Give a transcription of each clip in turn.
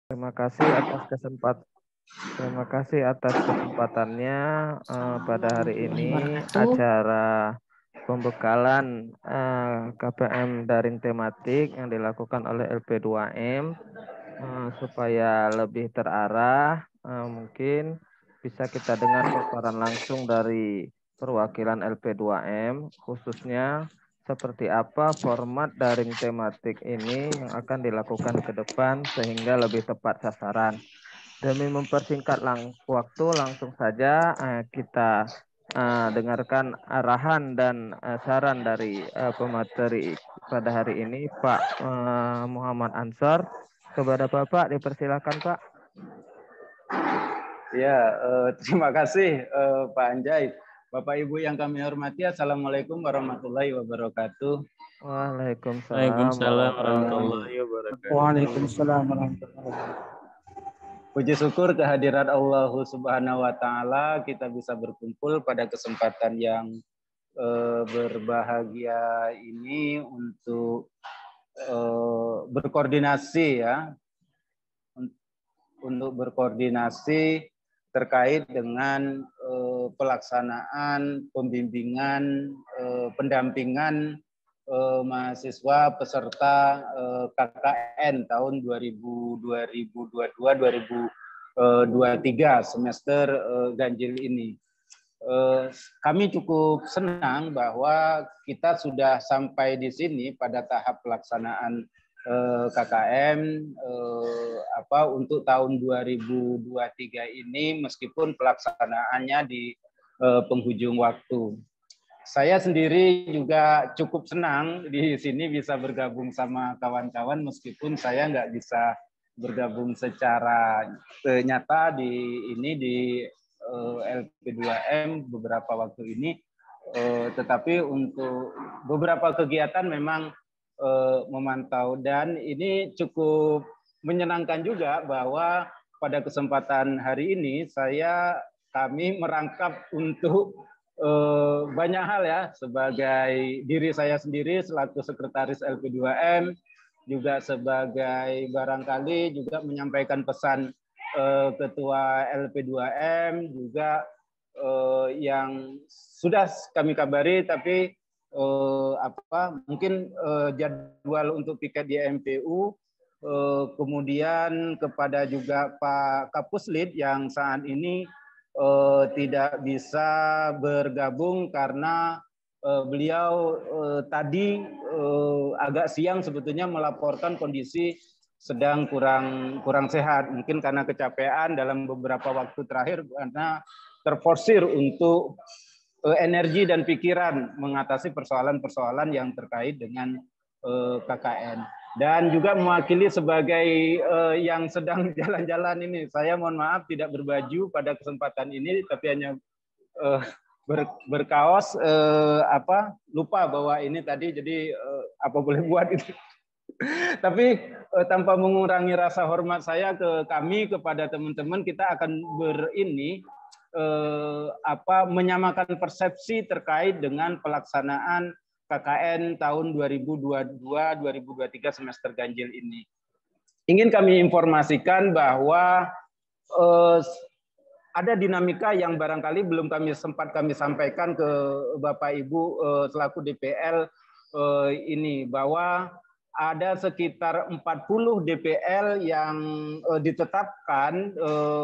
Terima kasih atas kesempatannya pada hari ini Wabarakatuh. acara pembekalan KPM daring tematik yang dilakukan oleh LP2M supaya lebih terarah. Mungkin bisa kita dengar paparan langsung dari perwakilan LP2M, khususnya seperti apa format daring tematik ini yang akan dilakukan ke depan sehingga lebih tepat sasaran. Demi mempersingkat waktu, langsung saja kita dengarkan arahan dan saran dari pemateri pada hari ini, Pak Muhammad Ansor. Kepada Bapak, dipersilakan Pak. Ya, terima kasih Pak Anjay. Bapak Ibu yang kami hormati, Assalamualaikum warahmatullahi wabarakatuh. Waalaikumsalam warahmatullahi wabarakatuh. Waalaikumsalam warahmatullahi wabarakatuh. Puji syukur kehadirat Allah Subhanahu wa taala kita bisa berkumpul pada kesempatan yang berbahagia ini untuk berkoordinasi ya. Untuk berkoordinasi terkait dengan pelaksanaan pembimbingan pendampingan mahasiswa peserta KKN tahun 2022-2023 semester ganjil ini. Kami cukup senang bahwa kita sudah sampai di sini pada tahap pelaksanaan KKM untuk tahun 2023 ini, meskipun pelaksanaannya di penghujung waktu. Saya sendiri juga cukup senang di sini bisa bergabung sama kawan-kawan, meskipun saya nggak bisa bergabung secara nyata di LP2M beberapa waktu ini, tetapi untuk beberapa kegiatan memang memantau, dan ini cukup menyenangkan juga bahwa pada kesempatan hari ini kami merangkap untuk banyak hal ya, sebagai diri saya sendiri selaku sekretaris LP2M, juga sebagai barangkali juga menyampaikan pesan ketua LP2M, juga yang sudah kami kabari tapi mungkin jadwal untuk piket di MPU, kemudian kepada juga Pak Kapuslit yang saat ini tidak bisa bergabung karena beliau tadi agak siang sebetulnya melaporkan kondisi sedang kurang sehat, mungkin karena kecapean dalam beberapa waktu terakhir karena terforsir untuk energi dan pikiran mengatasi persoalan-persoalan yang terkait dengan KKN. Dan juga mewakili sebagai yang sedang jalan-jalan ini, saya mohon maaf tidak berbaju pada kesempatan ini, tapi hanya berkaos, lupa bahwa ini tadi, jadi apa boleh buat itu. Tapi tanpa mengurangi rasa hormat saya kepada teman-teman, kita akan menyamakan persepsi terkait dengan pelaksanaan KKN tahun 2022-2023 semester ganjil ini. Ingin kami informasikan bahwa ada dinamika yang barangkali belum sempat kami sampaikan ke Bapak Ibu selaku DPL ini, bahwa ada sekitar 40 DPL yang ditetapkan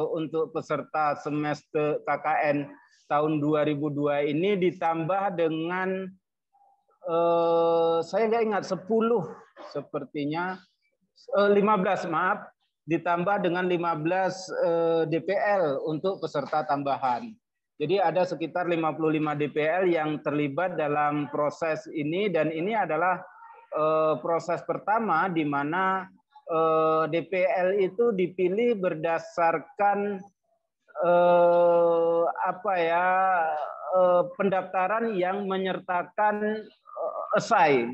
untuk peserta semester KKN tahun 2002 ini, ditambah dengan saya nggak ingat 10 sepertinya, 15 maaf, ditambah dengan 15 DPL untuk peserta tambahan. Jadi ada sekitar 55 DPL yang terlibat dalam proses ini, dan ini adalah proses pertama di mana DPL itu dipilih berdasarkan pendaftaran yang menyertakan esai.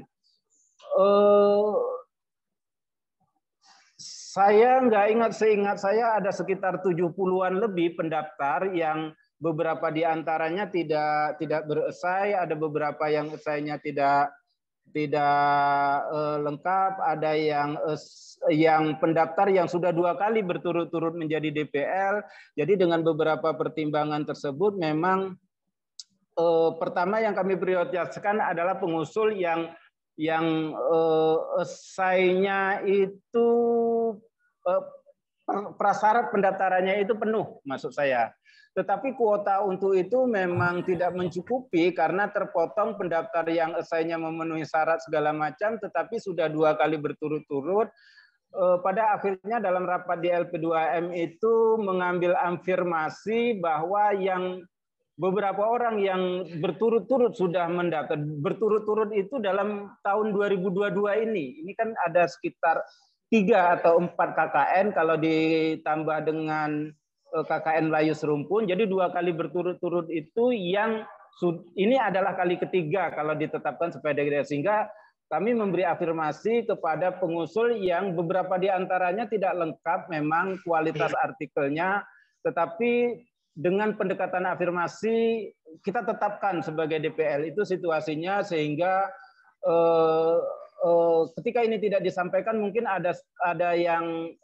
Saya nggak ingat, seingat saya ada sekitar 70-an lebih pendaftar yang beberapa di antaranya tidak beresai, ada beberapa yang esainya tidak lengkap, ada yang pendaftar yang sudah 2 kali berturut-turut menjadi DPL. Jadi dengan beberapa pertimbangan tersebut memang pertama yang kami prioritaskan adalah pengusul yang esainya itu prasyarat pendaftarannya itu penuh, maksud saya. Tetapi kuota untuk itu memang tidak mencukupi karena terpotong pendaftar yang esainya memenuhi syarat segala macam, tetapi sudah 2 kali berturut-turut. Pada akhirnya dalam rapat di LP2M itu mengambil afirmasi bahwa yang beberapa orang yang berturut-turut sudah mendaftar, berturut-turut itu dalam tahun 2022 ini. Ini kan ada sekitar 3 atau 4 KKN kalau ditambah dengan KKN Layu Serumpun, jadi 2 kali berturut-turut itu yang ini adalah kali ketiga kalau ditetapkan sebagai DPL, sehingga kami memberi afirmasi kepada pengusul yang beberapa di antaranya tidak lengkap memang kualitas artikelnya, tetapi dengan pendekatan afirmasi kita tetapkan sebagai DPL itu situasinya, sehingga ketika ini tidak disampaikan mungkin ada yang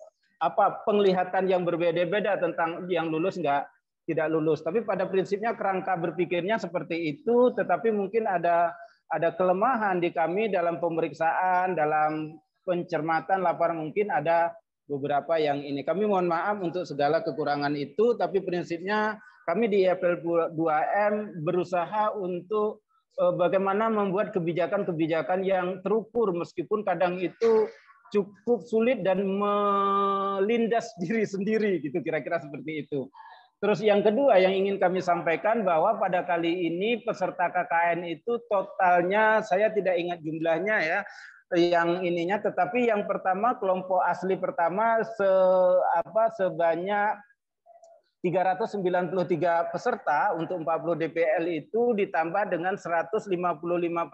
penglihatan yang berbeda-beda tentang yang lulus tidak lulus. Tapi pada prinsipnya kerangka berpikirnya seperti itu, tetapi mungkin ada kelemahan di kami dalam pemeriksaan, dalam pencermatan laporan, mungkin ada beberapa yang ini. Kami mohon maaf untuk segala kekurangan itu, tapi prinsipnya kami di LP2M berusaha untuk bagaimana membuat kebijakan-kebijakan yang terukur, meskipun kadang itu cukup sulit dan melindas diri sendiri, gitu kira-kira seperti itu. Terus yang kedua yang ingin kami sampaikan bahwa pada kali ini peserta KKN itu totalnya saya tidak ingat jumlahnya ya, yang ininya, tetapi yang pertama kelompok asli pertama sebanyak 393 peserta untuk 40 DPL itu ditambah dengan 155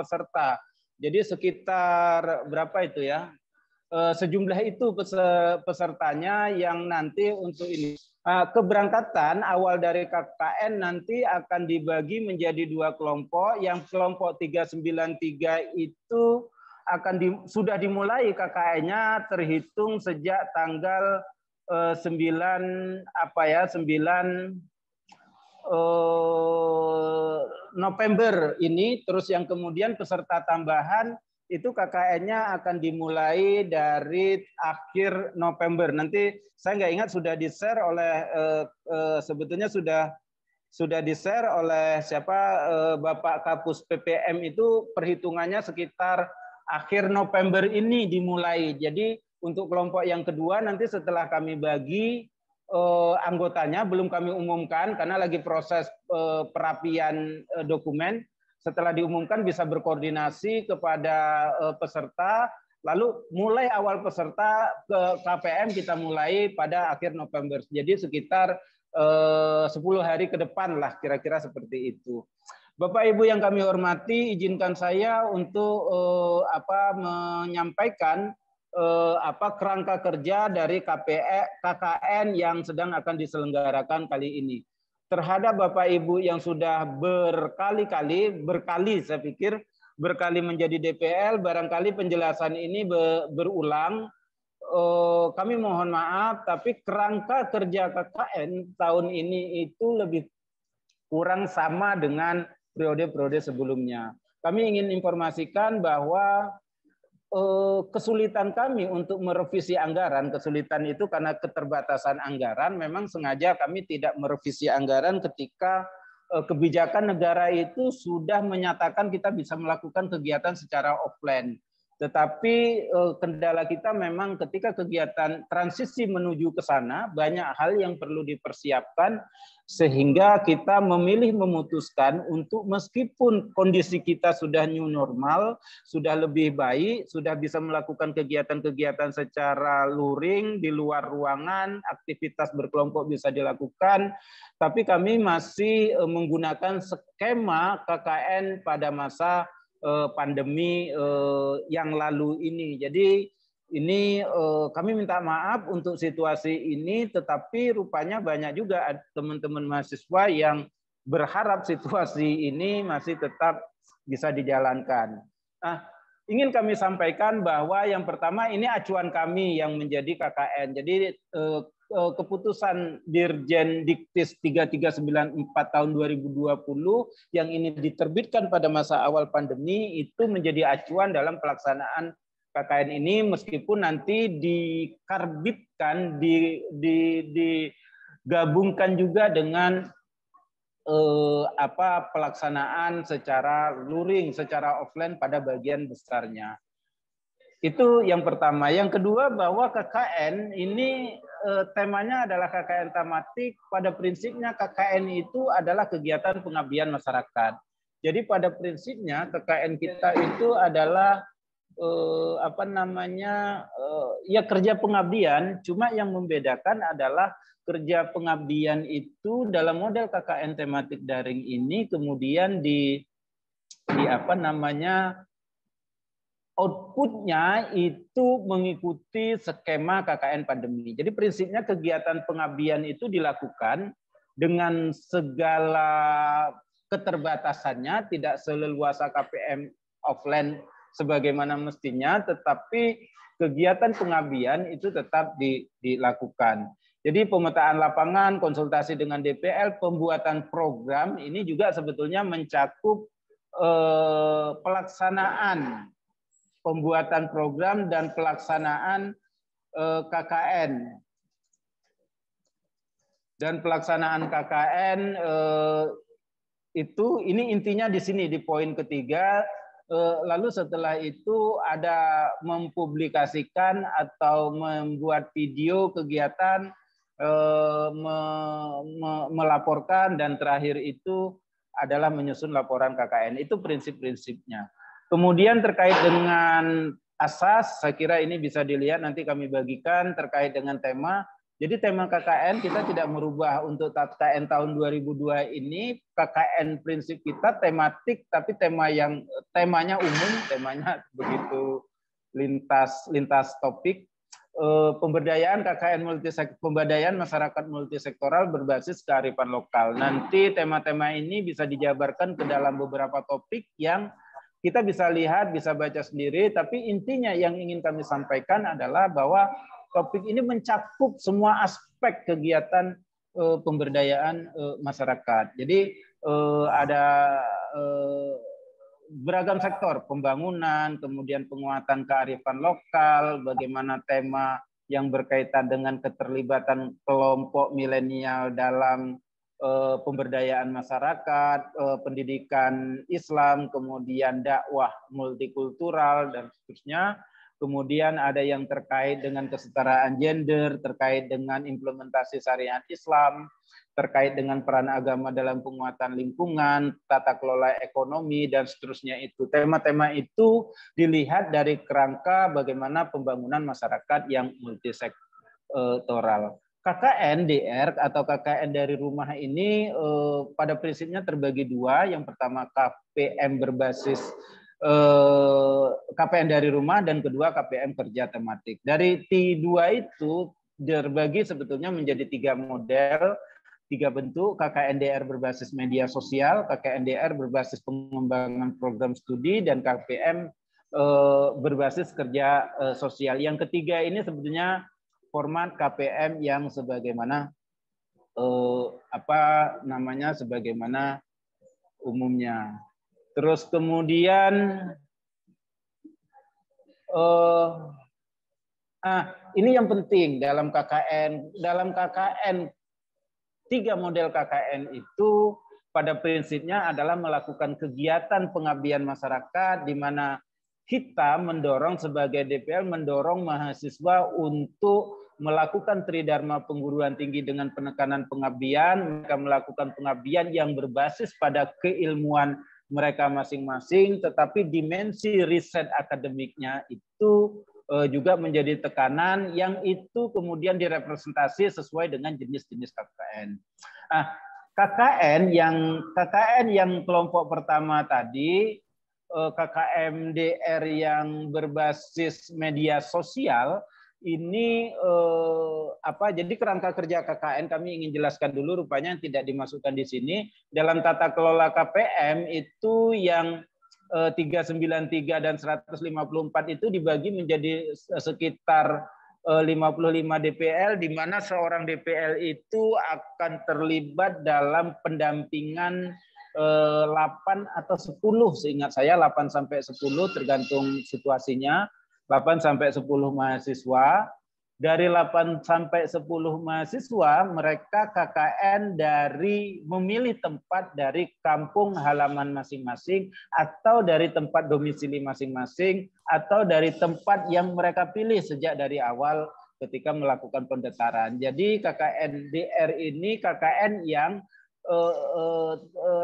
peserta. Jadi sekitar berapa itu ya? Sejumlah itu pesertanya yang nanti untuk ini. Keberangkatan awal dari KKN nanti akan dibagi menjadi 2 kelompok. Yang kelompok 393 itu sudah dimulai KKN-nya terhitung sejak tanggal 9 November ini. Terus yang kemudian peserta tambahan itu KKN-nya akan dimulai dari akhir November. Nanti saya nggak ingat sudah di-share oleh sebetulnya sudah di-share oleh Bapak Kapus PPM itu perhitungannya sekitar akhir November ini dimulai. Jadi untuk kelompok yang kedua nanti setelah kami bagi anggotanya belum kami umumkan karena lagi proses perapian dokumen. Setelah diumumkan bisa berkoordinasi kepada peserta, lalu mulai awal peserta ke KPM kita mulai pada akhir November. Jadi sekitar 10 hari ke depan lah kira-kira seperti itu. Bapak Ibu yang kami hormati, izinkan saya untuk menyampaikan kerangka kerja dari KKN yang sedang akan diselenggarakan kali ini. Terhadap Bapak Ibu yang sudah berkali saya pikir berkali menjadi DPL, barangkali penjelasan ini berulang. Kami mohon maaf, tapi kerangka kerja KKN tahun ini itu lebih kurang sama dengan periode-periode sebelumnya. Kami ingin informasikan bahwa kesulitan kami untuk merevisi anggaran, kesulitan itu karena keterbatasan anggaran, memang sengaja kami tidak merevisi anggaran ketika kebijakan negara itu sudah menyatakan kita bisa melakukan kegiatan secara offline. Tetapi kendala kita memang ketika kegiatan transisi menuju ke sana, banyak hal yang perlu dipersiapkan, sehingga kita memutuskan untuk meskipun kondisi kita sudah new normal, sudah lebih baik, sudah bisa melakukan kegiatan-kegiatan secara luring, di luar ruangan, aktivitas berkelompok bisa dilakukan, tapi kami masih menggunakan skema KKN pada masa pandemi yang lalu ini. Jadi ini kami minta maaf untuk situasi ini, tetapi rupanya banyak juga teman-teman mahasiswa yang berharap situasi ini masih tetap bisa dijalankan. ingin kami sampaikan bahwa yang pertama ini acuan kami yang menjadi KKN. Jadi keputusan Dirjen Diktis 3394 tahun 2020 yang ini diterbitkan pada masa awal pandemi itu menjadi acuan dalam pelaksanaan KKN ini, meskipun nanti dikarbitkan, digabungkan juga dengan pelaksanaan secara luring, secara offline pada bagian besarnya. Itu yang pertama. Yang kedua, bahwa KKN ini temanya adalah KKN tematik. Pada prinsipnya KKN itu adalah kegiatan pengabdian masyarakat. Jadi pada prinsipnya KKN kita itu adalah ya kerja pengabdian. Cuma yang membedakan adalah kerja pengabdian itu dalam model KKN tematik daring ini kemudian outputnya itu mengikuti skema KKN pandemi. Jadi prinsipnya kegiatan pengabdian itu dilakukan dengan segala keterbatasannya, tidak seleluasa KPM offline sebagaimana mestinya, tetapi kegiatan pengabdian itu tetap dilakukan. Jadi pemetaan lapangan, konsultasi dengan DPL, pembuatan program ini juga sebetulnya mencakup pelaksanaan pembuatan program dan pelaksanaan KKN. Dan pelaksanaan KKN itu ini intinya di sini di poin ketiga. Lalu setelah itu ada mempublikasikan atau membuat video kegiatan, melaporkan, dan terakhir itu adalah menyusun laporan KKN. Itu prinsip-prinsipnya. Kemudian terkait dengan asas, saya kira ini bisa dilihat nanti kami bagikan terkait dengan tema. Jadi tema KKN kita tidak merubah untuk KKN tahun 2002 ini. KKN prinsip kita tematik, tapi temanya umum, temanya begitu lintas topik. Pemberdayaan KKN pemberdayaan masyarakat multisektoral berbasis kearifan lokal. Nanti tema-tema ini bisa dijabarkan ke dalam beberapa topik yang kita bisa lihat, bisa baca sendiri, tapi intinya yang ingin kami sampaikan adalah bahwa topik ini mencakup semua aspek kegiatan pemberdayaan masyarakat. Jadi ada beragam sektor, pembangunan, kemudian penguatan kearifan lokal, bagaimana tema yang berkaitan dengan keterlibatan kelompok milenial dalam pemberdayaan masyarakat, pendidikan Islam, kemudian dakwah multikultural, dan seterusnya. Kemudian ada yang terkait dengan kesetaraan gender, terkait dengan implementasi syariat Islam, terkait dengan peran agama dalam penguatan lingkungan, tata kelola ekonomi, dan seterusnya itu. Tema-tema itu dilihat dari kerangka bagaimana pembangunan masyarakat yang multisektoral. KKN DR atau KKN dari rumah ini pada prinsipnya terbagi dua. Yang pertama KPM berbasis KPN dari rumah, dan kedua KPM kerja tematik. Dari T2 itu terbagi sebetulnya menjadi 3 model, 3 bentuk. KKN DR berbasis media sosial, KKN DR berbasis pengembangan program studi, dan KPM berbasis kerja sosial. Yang ketiga ini sebetulnya format KPM yang sebagaimana sebagaimana umumnya. Terus kemudian ini yang penting dalam KKN. Dalam KKN, 3 model KKN itu pada prinsipnya adalah melakukan kegiatan pengabdian masyarakat, di mana kita mendorong sebagai DPL, mendorong mahasiswa untuk melakukan tridharma pengguruan tinggi dengan penekanan pengabdian. Mereka melakukan pengabdian yang berbasis pada keilmuan mereka masing-masing, tetapi dimensi riset akademiknya itu juga menjadi tekanan, yang itu kemudian direpresentasi sesuai dengan jenis-jenis KKN. KKN yang kelompok pertama tadi, KKM DR yang berbasis media sosial, ini jadi kerangka kerja KKN kami ingin jelaskan dulu, rupanya tidak dimasukkan di sini. Dalam tata kelola KPM itu yang 393 dan 154 itu dibagi menjadi sekitar 55 DPL, di mana seorang DPL itu akan terlibat dalam pendampingan 8 atau 10, seingat saya 8 sampai 10 tergantung situasinya, 8 sampai 10 mahasiswa. Dari 8 sampai 10 mahasiswa, mereka KKN dari memilih tempat dari kampung halaman masing-masing, atau dari tempat domisili masing-masing, atau dari tempat yang mereka pilih sejak dari awal ketika melakukan pendaftaran. Jadi KKN DR ini KKN yang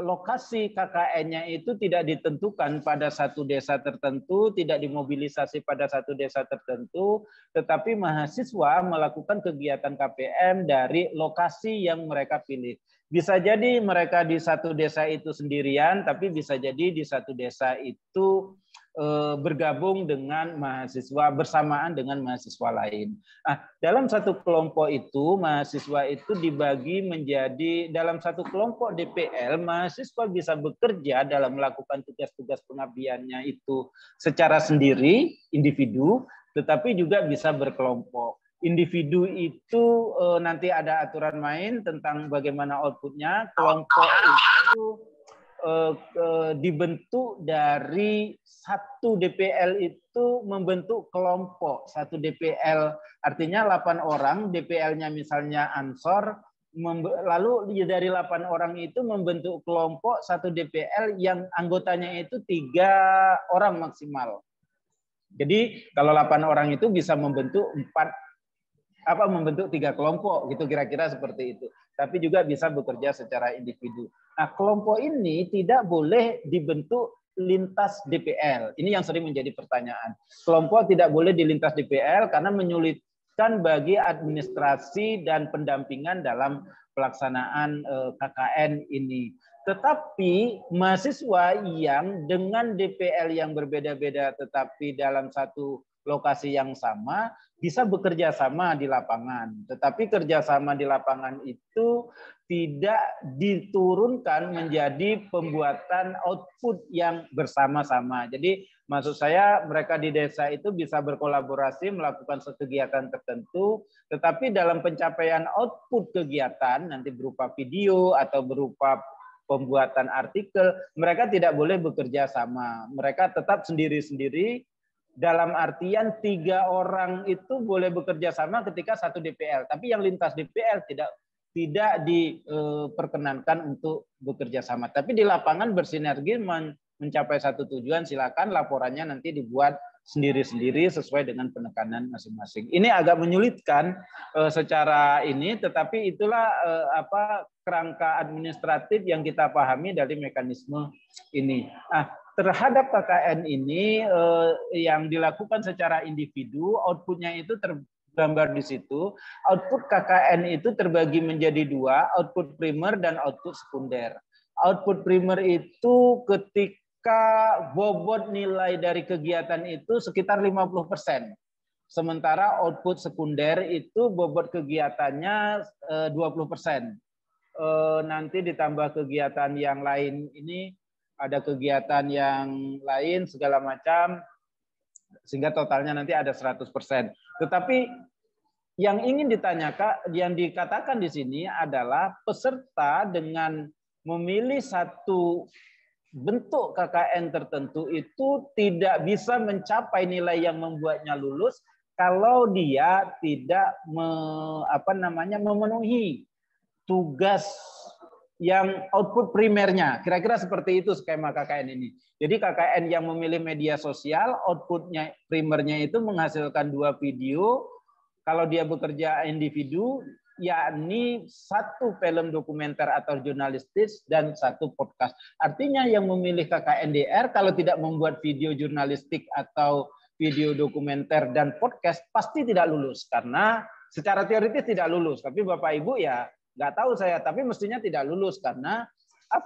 lokasi KKN-nya itu tidak ditentukan pada satu desa tertentu, tidak dimobilisasi pada satu desa tertentu, tetapi mahasiswa melakukan kegiatan KPM dari lokasi yang mereka pilih. Bisa jadi mereka di satu desa itu sendirian, tapi bisa jadi di satu desa itu bergabung dengan mahasiswa, bersamaan dengan mahasiswa lain. Nah, dalam satu kelompok itu, mahasiswa itu dibagi menjadi, dalam satu kelompok DPL, mahasiswa bisa bekerja dalam melakukan tugas-tugas pengabdiannya itu secara sendiri, individu, tetapi juga bisa berkelompok. Individu itu nanti ada aturan main tentang bagaimana outputnya. Kelompok itu dibentuk dari satu DPL itu membentuk kelompok. Satu DPL artinya 8 orang, DPL-nya misalnya Ansor, lalu dari 8 orang itu membentuk kelompok satu DPL yang anggotanya itu 3 orang maksimal. Jadi kalau 8 orang itu bisa membentuk 3 kelompok gitu, kira-kira seperti itu. Tapi juga bisa bekerja secara individu. Nah, kelompok ini tidak boleh dibentuk lintas DPL. Ini yang sering menjadi pertanyaan. Kelompok tidak boleh di lintas DPL karena menyulitkan bagi administrasi dan pendampingan dalam pelaksanaan KKN ini. Tetapi mahasiswa yang dengan DPL yang berbeda-beda tetapi dalam satu lokasi yang sama bisa bekerja sama di lapangan. Tetapi kerjasama di lapangan itu tidak diturunkan menjadi pembuatan output yang bersama-sama. Jadi maksud saya mereka di desa itu bisa berkolaborasi melakukan kegiatan tertentu, tetapi dalam pencapaian output kegiatan nanti berupa video atau berupa pembuatan artikel, mereka tidak boleh bekerja sama. Mereka tetap sendiri-sendiri. Dalam artian 3 orang itu boleh bekerja sama ketika satu DPL, tapi yang lintas DPL tidak diperkenankan untuk bekerja sama. Tapi di lapangan bersinergi mencapai satu tujuan, silakan laporannya nanti dibuat sendiri-sendiri sesuai dengan penekanan masing-masing. Ini agak menyulitkan secara ini, tetapi itulah kerangka administratif yang kita pahami dari mekanisme ini. Nah, terhadap KKN ini yang dilakukan secara individu, outputnya itu tergambar di situ. Output KKN itu terbagi menjadi 2, output primer dan output sekunder. Output primer itu ketika bobot nilai dari kegiatan itu sekitar 50%. Sementara output sekunder itu bobot kegiatannya 20%. Nanti ditambah kegiatan yang lain ini, ada kegiatan yang lain segala macam, sehingga totalnya nanti ada 100%. Tetapi yang ingin ditanyakan, yang dikatakan di sini adalah peserta dengan memilih satu bentuk KKN tertentu itu tidak bisa mencapai nilai yang membuatnya lulus kalau dia tidak memenuhi tugas yang output primernya. Kira-kira seperti itu skema KKN ini. Jadi KKN yang memilih media sosial, outputnya primernya itu menghasilkan 2 video. Kalau dia bekerja individu, yakni 1 film dokumenter atau jurnalistis dan 1 podcast. Artinya yang memilih KKNDR kalau tidak membuat video jurnalistik atau video dokumenter dan podcast pasti tidak lulus. Karena secara teoritis tidak lulus. Tapi Bapak Ibu ya nggak tahu saya, tapi mestinya tidak lulus karena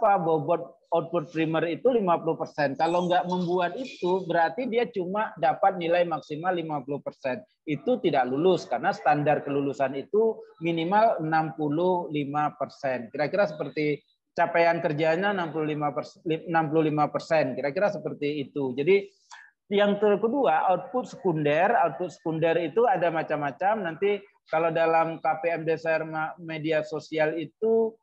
bobot output primer itu 50%. Kalau nggak membuat itu berarti dia cuma dapat nilai maksimal 50%. Itu tidak lulus karena standar kelulusan itu minimal 65%. Kira-kira seperti capaian kerjanya 65%, kira-kira seperti itu. Jadi yang kedua, output sekunder. Output sekunder itu ada macam-macam. Nanti kalau dalam KPM Dasar Media Sosial itu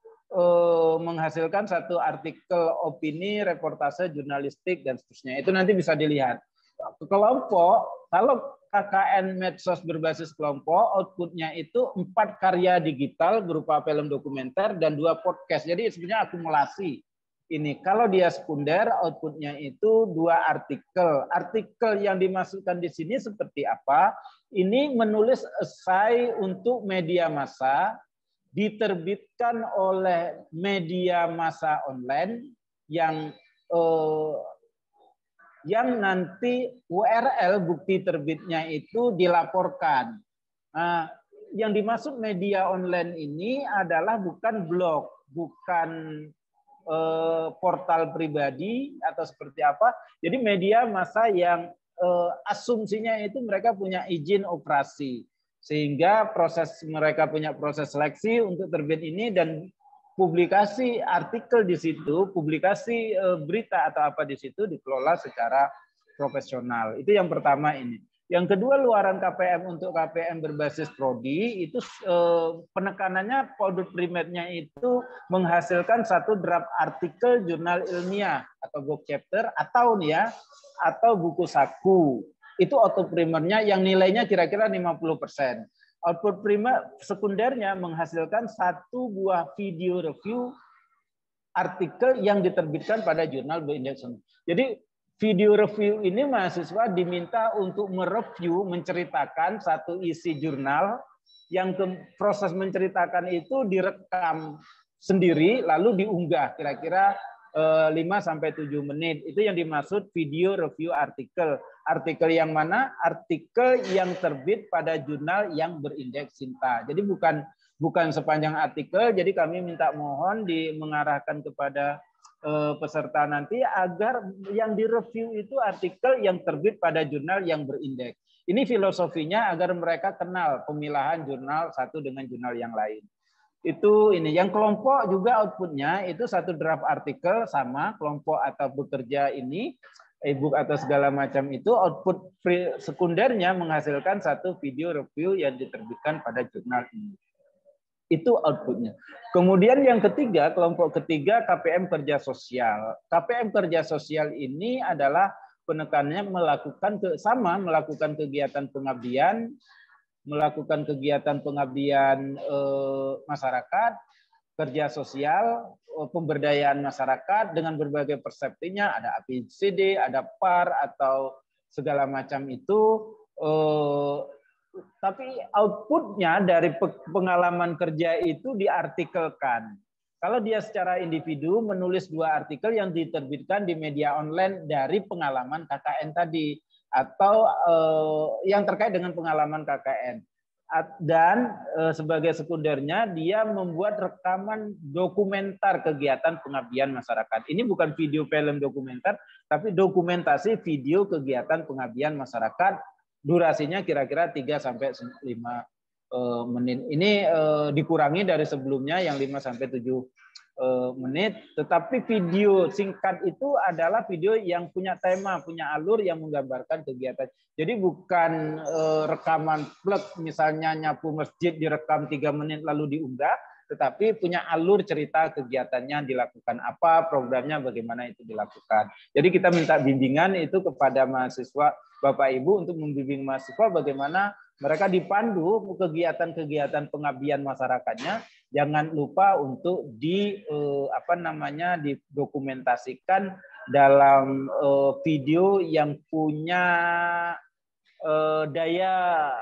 menghasilkan satu artikel opini, reportase, jurnalistik, dan seterusnya. Itu nanti bisa dilihat. Kelompok, kalau KKN medsos berbasis kelompok, outputnya itu 4 karya digital berupa film dokumenter dan 2 podcast. Jadi sebenarnya akumulasi. Ini kalau dia sekunder, outputnya itu 2 artikel. Artikel yang dimasukkan di sini seperti apa? Ini menulis esai untuk media massa, diterbitkan oleh media massa online yang nanti URL bukti terbitnya itu dilaporkan. Nah, yang dimaksud media online ini adalah bukan blog, bukan portal pribadi atau seperti apa. Jadi media massa yang asumsinya itu mereka punya izin operasi, sehingga mereka punya proses seleksi untuk terbit ini, dan publikasi artikel di situ, publikasi berita atau apa di situ dikelola secara profesional. Itu yang pertama ini. Yang kedua, luaran KPM untuk KPM berbasis prodi itu penekanannya produk primernya itu menghasilkan satu draft artikel jurnal ilmiah atau book chapter atau buku saku. Itu output primernya yang nilainya kira-kira 50%. Output primer sekundernya menghasilkan 1 buah video review artikel yang diterbitkan pada jurnal berindeks. Jadi video review ini mahasiswa diminta untuk mereview, menceritakan satu isi jurnal yang proses menceritakan itu direkam sendiri lalu diunggah kira-kira 5-7 menit. Itu yang dimaksud video review artikel. Artikel yang mana? Artikel yang terbit pada jurnal yang berindeks Sinta. Jadi bukan sepanjang artikel. Jadi kami minta mohon mengarahkan kepada peserta nanti agar yang direview itu artikel yang terbit pada jurnal yang berindeks. Ini filosofinya agar mereka kenal pemilahan jurnal satu dengan jurnal yang lain. Itu ini. Yang kelompok juga outputnya itu satu draft artikel sama kelompok atau bekerja ini, e-book atau segala macam itu, output sekundernya menghasilkan satu video review yang diterbitkan pada jurnal ini. Itu outputnya. Kemudian yang ketiga, kelompok ketiga KPM kerja sosial. KPM kerja sosial ini adalah penekanannya melakukan kegiatan pengabdian, masyarakat, kerja sosial, pemberdayaan masyarakat dengan berbagai persepsinya, ada ABCD, ada PAR atau segala macam itu. Tapi outputnya dari pengalaman kerja itu diartikelkan. Kalau dia secara individu menulis 2 artikel yang diterbitkan di media online dari pengalaman KKN tadi, atau yang terkait dengan pengalaman KKN. Dan sebagai sekundernya dia membuat rekaman dokumenter kegiatan pengabdian masyarakat. Ini bukan video film dokumenter, tapi dokumentasi video kegiatan pengabdian masyarakat. Durasinya kira-kira 3-5 menit. Ini dikurangi dari sebelumnya yang 5-7 menit. Tetapi video singkat itu adalah video yang punya tema, punya alur yang menggambarkan kegiatan. Jadi bukan rekaman plek, misalnya nyapu masjid direkam 3 menit lalu diunggah, tetapi punya alur cerita kegiatannya dilakukan apa, programnya bagaimana itu dilakukan. Jadi kita minta bimbingan itu kepada mahasiswa, Bapak Ibu, untuk membimbing mahasiswa bagaimana mereka dipandu kegiatan-kegiatan pengabdian masyarakatnya. Jangan lupa untuk didokumentasikan dalam video yang punya daya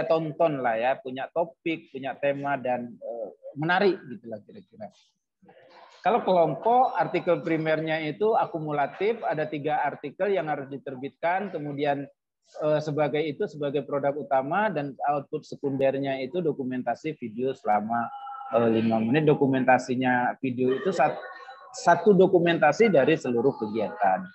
tonton lah ya, punya topik, punya tema, dan menarik gitulah kira-kira. Kalau kelompok, artikel primernya itu akumulatif, ada 3 artikel yang harus diterbitkan, kemudian sebagai produk utama, dan output sekundernya itu dokumentasi video selama 5 menit. Dokumentasinya video itu satu dokumentasi dari seluruh kegiatan.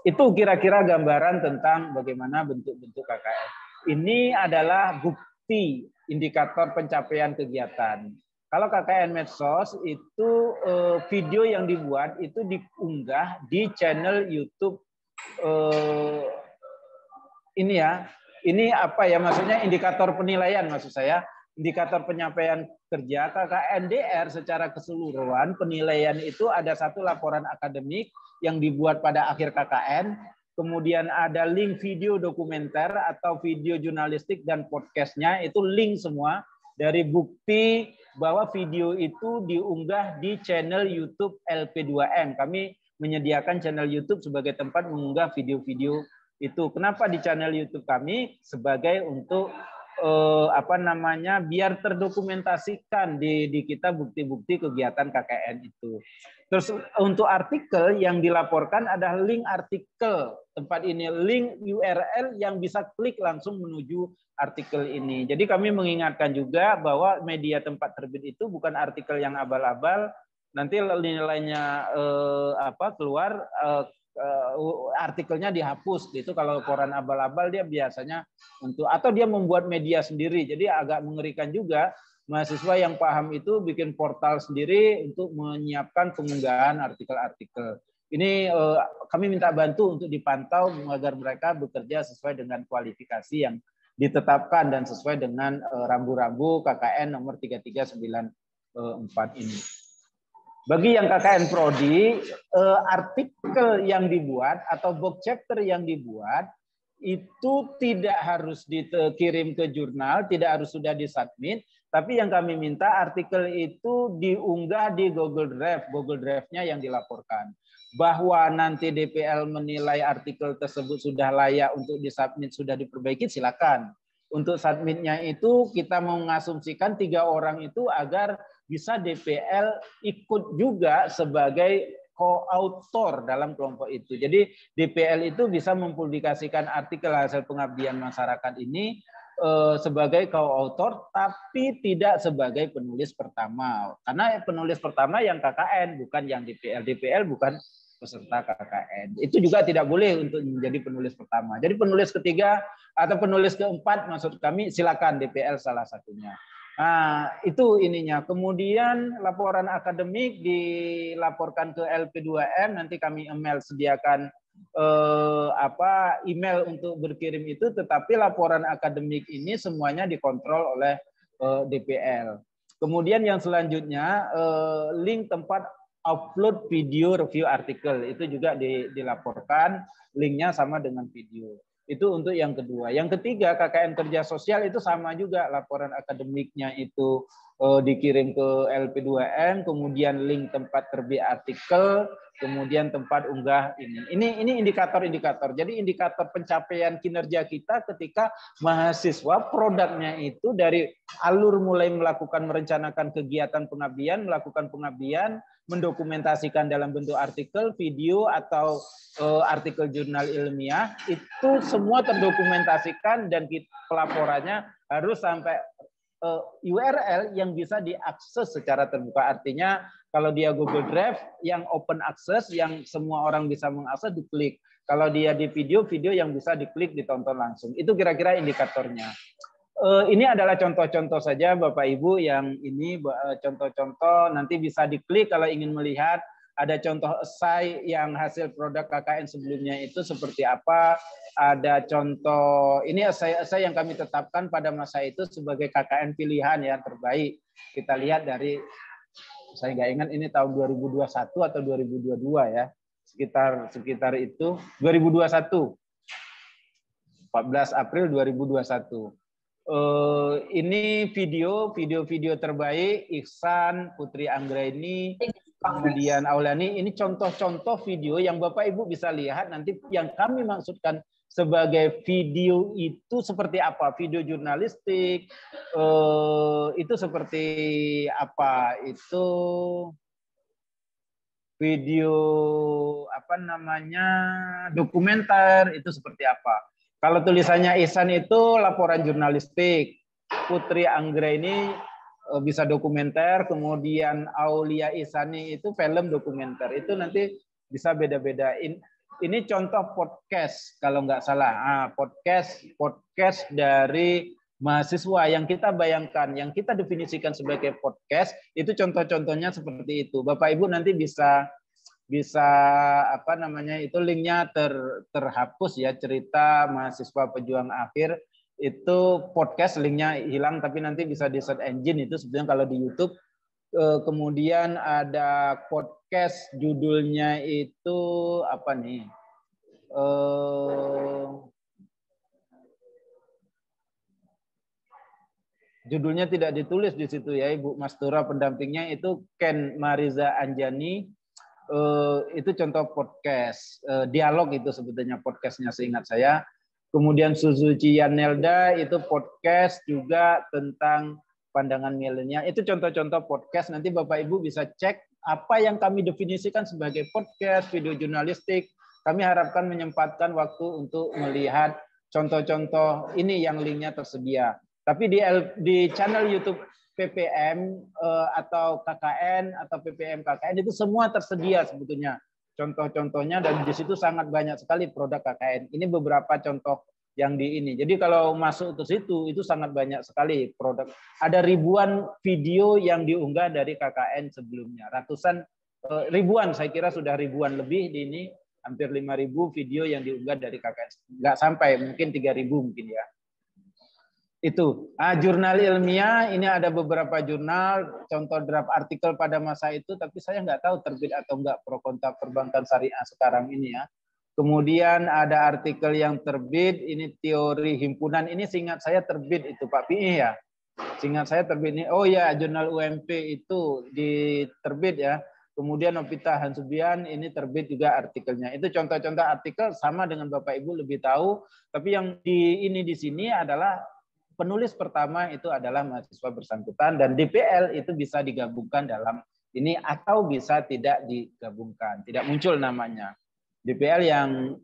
Itu kira-kira gambaran tentang bagaimana bentuk-bentuk KKN. Ini adalah bukti indikator pencapaian kegiatan. Kalau KKN Medsos itu video yang dibuat itu diunggah di channel YouTube ini ya. Ini apa ya maksudnya indikator penilaian maksud saya. Indikator penyampaian kerja KKNDR secara keseluruhan penilaian itu ada satu laporan akademik yang dibuat pada akhir KKN, kemudian ada link video dokumenter atau video jurnalistik dan podcastnya itu link semua dari bukti bahwa video itu diunggah di channel YouTube LP2M. Kami menyediakan channel YouTube sebagai tempat mengunggah video-video itu. Kenapa di channel YouTube kami? Sebagai untuk biar terdokumentasikan di kita bukti-bukti kegiatan KKN itu. Terus untuk artikel yang dilaporkan ada link artikel tempat ini, link URL yang bisa klik langsung menuju artikel ini. Jadi kami mengingatkan juga bahwa media tempat terbit itu bukan artikel yang abal-abal, nanti nilainya keluar artikelnya dihapus gitu. Kalau koran abal-abal dia biasanya atau dia membuat media sendiri, jadi agak mengerikan juga mahasiswa yang paham itu bikin portal sendiri untuk menyiapkan pengunggahan artikel-artikel ini. Kami minta bantu untuk dipantau agar mereka bekerja sesuai dengan kualifikasi yang ditetapkan dan sesuai dengan rambu-rambu KKN nomor 3394 ini. Bagi yang KKN Prodi, artikel yang dibuat atau box chapter yang dibuat itu tidak harus dikirim ke jurnal, tidak harus sudah disubmit, tapi yang kami minta artikel itu diunggah di Google Drive, Google Drive-nya yang dilaporkan. Bahwa nanti DPL menilai artikel tersebut sudah layak untuk disubmit, sudah diperbaiki, silakan. Untuk submitnya itu kita mengasumsikan 3 orang itu agar bisa DPL ikut juga sebagai co-author dalam kelompok itu. Jadi DPL itu bisa mempublikasikan artikel hasil pengabdian masyarakat ini sebagai co-author, tapi tidak sebagai penulis pertama. Karena penulis pertama yang KKN, bukan yang DPL. DPL bukan peserta KKN. Itu juga tidak boleh untuk menjadi penulis pertama. Jadi penulis ketiga atau penulis keempat maksud kami silakan, DPL salah satunya. Nah, itu ininya. Kemudian laporan akademik dilaporkan ke LP2M, nanti kami sediakan email untuk berkirim itu, tetapi laporan akademik ini semuanya dikontrol oleh DPL. Kemudian yang selanjutnya link tempat upload video review artikel itu juga dilaporkan, linknya sama dengan video. Itu untuk yang kedua. Yang ketiga, KKN Kerja Sosial itu sama juga, laporan akademiknya itu dikirim ke LP2M, kemudian link tempat terbit artikel, kemudian tempat unggah ini. Ini indikator-indikator. Jadi indikator pencapaian kinerja kita ketika mahasiswa produknya itu dari alur mulai merencanakan kegiatan pengabdian, melakukan pengabdian, mendokumentasikan dalam bentuk artikel, video, atau artikel jurnal ilmiah, itu semua terdokumentasikan dan pelaporannya harus sampai URL yang bisa diakses secara terbuka. Artinya kalau dia Google Drive yang open access, yang semua orang bisa mengakses, diklik. Kalau dia di video yang bisa diklik, ditonton langsung. Itu kira-kira indikatornya. Ini adalah contoh-contoh saja Bapak Ibu, yang ini contoh-contoh nanti bisa diklik kalau ingin melihat. Ada contoh esai yang hasil produk KKN sebelumnya itu seperti apa. Ada contoh, ini esai yang kami tetapkan pada masa itu sebagai KKN pilihan yang terbaik. Kita lihat dari, saya nggak ingat ini tahun 2021 atau 2022 ya. Sekitar itu 2021. 14 April 2021. Ini video terbaik Ihsan, Putri Anggraini, kemudian Aulani. Ini contoh-contoh video yang Bapak Ibu bisa lihat nanti yang kami maksudkan sebagai video itu seperti apa, video jurnalistik itu seperti apa, itu video dokumenter itu seperti apa. Kalau tulisannya Ihsan itu laporan jurnalistik, Putri Anggraini bisa dokumenter, kemudian Aulia Ihsani itu film dokumenter. Itu nanti bisa beda-bedain. Ini contoh podcast kalau nggak salah. Podcast dari mahasiswa yang kita bayangkan, yang kita definisikan sebagai podcast, itu contoh-contohnya seperti itu. Bapak Ibu nanti bisa apa namanya itu linknya terhapus ya, cerita mahasiswa pejuang akhir itu podcast, linknya hilang tapi nanti bisa di search engine itu sebetulnya kalau di YouTube. Kemudian ada podcast judulnya itu apa nih? Judulnya tidak ditulis di situ ya, Ibu Mastura pendampingnya itu Ken Mariza Anjani. Itu contoh podcast dialog itu sebetulnya podcastnya seingat saya. Kemudian Suzuki Yanelda itu podcast juga tentang pandangan milenial. Itu contoh-contoh podcast. Nanti Bapak Ibu bisa cek apa yang kami definisikan sebagai podcast, video jurnalistik. Kami harapkan menyempatkan waktu untuk melihat contoh-contoh ini yang linknya tersedia. Tapi di channel YouTube PPM atau KKN atau PPM KKN itu semua tersedia sebetulnya contoh-contohnya, dan di situ sangat banyak sekali produk KKN. Ini beberapa contoh yang di ini. Jadi kalau masuk ke situ itu sangat banyak sekali produk. Ada ribuan video yang diunggah dari KKN sebelumnya. Ratusan ribuan, saya kira sudah ribuan lebih di ini, hampir 5.000 video yang diunggah dari KKN. Nggak sampai, mungkin 3.000 mungkin ya. Itu jurnal ilmiah, ini ada beberapa jurnal contoh draft artikel pada masa itu, tapi saya nggak tahu terbit atau enggak pro kontra perbankan syariah sekarang ini ya. Kemudian ada artikel yang terbit, ini teori himpunan, ini seingat saya terbit itu Pak Pi ya. Seingat saya terbit ini, oh ya jurnal UMP itu diterbit ya. Kemudian Novita Hansubian ini terbit juga artikelnya. Itu contoh-contoh artikel, sama dengan Bapak Ibu lebih tahu, tapi yang di sini adalah penulis pertama itu adalah mahasiswa bersangkutan, dan DPL itu bisa digabungkan dalam ini atau bisa tidak digabungkan, tidak muncul namanya. DPL yang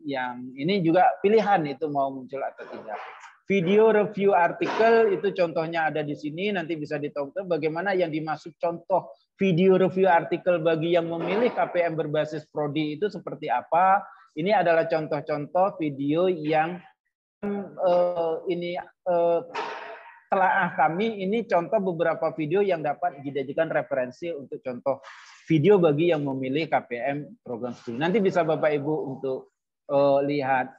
ini juga pilihan itu mau muncul atau tidak. Video review artikel itu contohnya ada di sini, nanti bisa ditonton bagaimana yang dimaksud contoh video review artikel bagi yang memilih KPM berbasis prodi itu seperti apa. Ini adalah contoh-contoh video yang telaah kami, ini contoh beberapa video yang dapat dijadikan referensi untuk contoh video bagi yang memilih KPM program studi. Nanti bisa Bapak Ibu untuk lihat.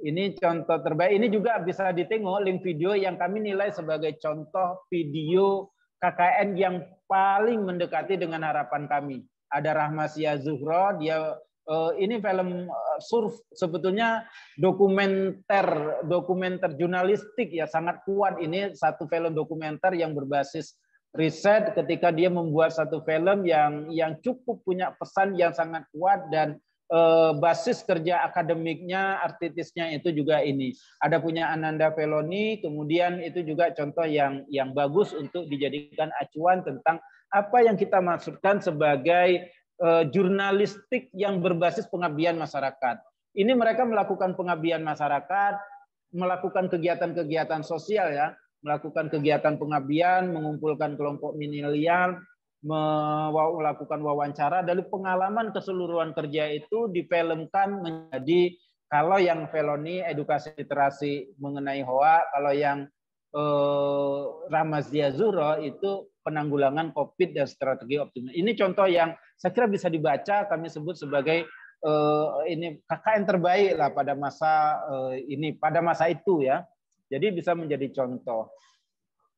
Ini contoh terbaik. Ini juga bisa ditengok link video yang kami nilai sebagai contoh video KKN yang paling mendekati dengan harapan kami. Ada Rahmasia Zuhro, dia ini film surf, sebetulnya dokumenter jurnalistik ya, sangat kuat. Ini satu film dokumenter yang berbasis riset ketika dia membuat satu film yang cukup punya pesan yang sangat kuat, dan basis kerja akademiknya, artisnya itu juga ini. Ada punya Ananda Feloni, kemudian itu juga contoh yang bagus untuk dijadikan acuan tentang apa yang kita maksudkan sebagai jurnalistik yang berbasis pengabdian masyarakat. Ini mereka melakukan pengabdian masyarakat, melakukan kegiatan-kegiatan sosial ya, melakukan kegiatan pengabdian, mengumpulkan kelompok milenial, melakukan wawancara, dari pengalaman keseluruhan kerja itu difilmkan menjadi, kalau yang Feloni edukasi literasi mengenai HOA, kalau yang Rahmasia Zuhro itu penanggulangan COVID dan strategi optimal. Ini contoh yang saya kira bisa dibaca, kami sebut sebagai ini KKN terbaik lah pada masa ini, pada masa itu ya. Jadi bisa menjadi contoh.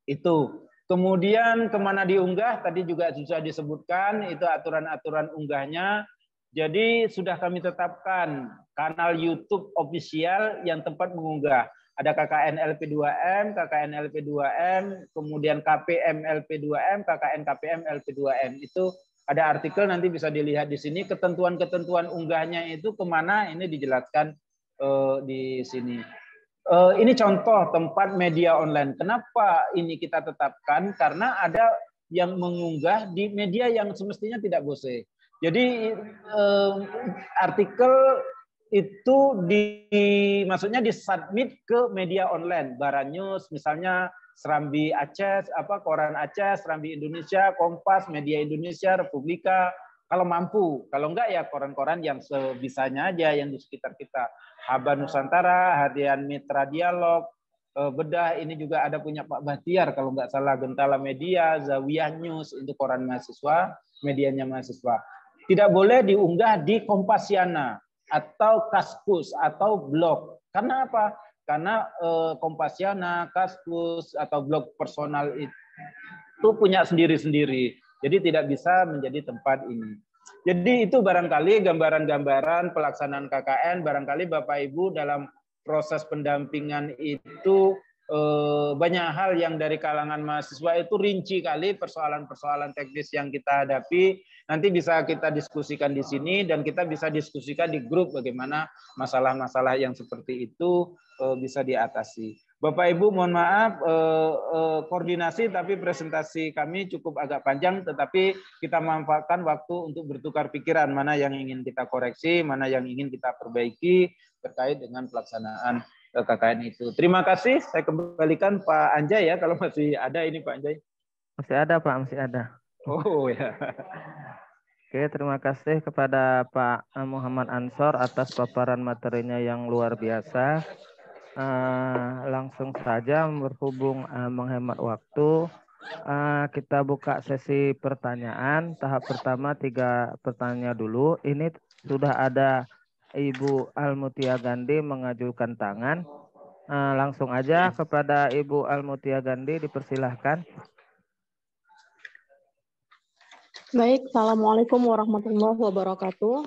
Itu. Kemudian kemana diunggah, tadi juga sudah disebutkan, itu aturan-aturan unggahnya. Jadi sudah kami tetapkan kanal YouTube official yang tempat mengunggah. Ada KKN LP2M, KKN LP2M, kemudian KPM LP2M, KKN KPM LP2M. Itu ada artikel, nanti bisa dilihat di sini. Ketentuan-ketentuan unggahnya itu kemana, ini dijelaskan di sini. Ini contoh tempat media online. Kenapa ini kita tetapkan? Karena ada yang mengunggah di media yang semestinya tidak boleh. Jadi artikel itu maksudnya disubmit ke media online, Baranews misalnya, Serambi Aceh, Koran Aceh, Serambi Indonesia, Kompas, Media Indonesia, Republika, kalau mampu. Kalau enggak ya koran-koran yang sebisanya aja yang di sekitar kita. Haba Nusantara, Harian Mitra Dialog, bedah. Ini juga ada punya Pak Bahtiar kalau nggak salah, Gentala Media, Zawiyah News untuk koran mahasiswa, medianya mahasiswa. Tidak boleh diunggah di Kompasiana atau Kaskus atau blog. Karena apa? Karena Kompasiana, Kaskus atau blog personal itu punya sendiri-sendiri. Jadi tidak bisa menjadi tempat ini. Jadi itu barangkali gambaran-gambaran pelaksanaan KKN, barangkali Bapak Ibu dalam proses pendampingan itu banyak hal yang dari kalangan mahasiswa itu rinci kali persoalan-persoalan teknis yang kita hadapi. Nanti bisa kita diskusikan di sini dan kita bisa diskusikan di grup bagaimana masalah-masalah yang seperti itu bisa diatasi. Bapak Ibu mohon maaf koordinasi tapi presentasi kami cukup agak panjang, tetapi kita manfaatkan waktu untuk bertukar pikiran mana yang ingin kita koreksi, mana yang ingin kita perbaiki terkait dengan pelaksanaan KKN itu. Terima kasih, saya kembalikan Pak Anjay ya kalau masih ada ini Pak Anjay. Masih ada Pak, masih ada. Oh ya. Oke, terima kasih kepada Pak Muhammad Ansor atas paparan materinya yang luar biasa. Langsung saja berhubung menghemat waktu, kita buka sesi pertanyaan. Tahap pertama 3 pertanyaan dulu. Ini sudah ada Ibu Almutia Gandhi mengajukan tangan. Langsung aja kepada Ibu Almutia Gandhi, dipersilahkan. Baik, Assalamualaikum warahmatullahi wabarakatuh.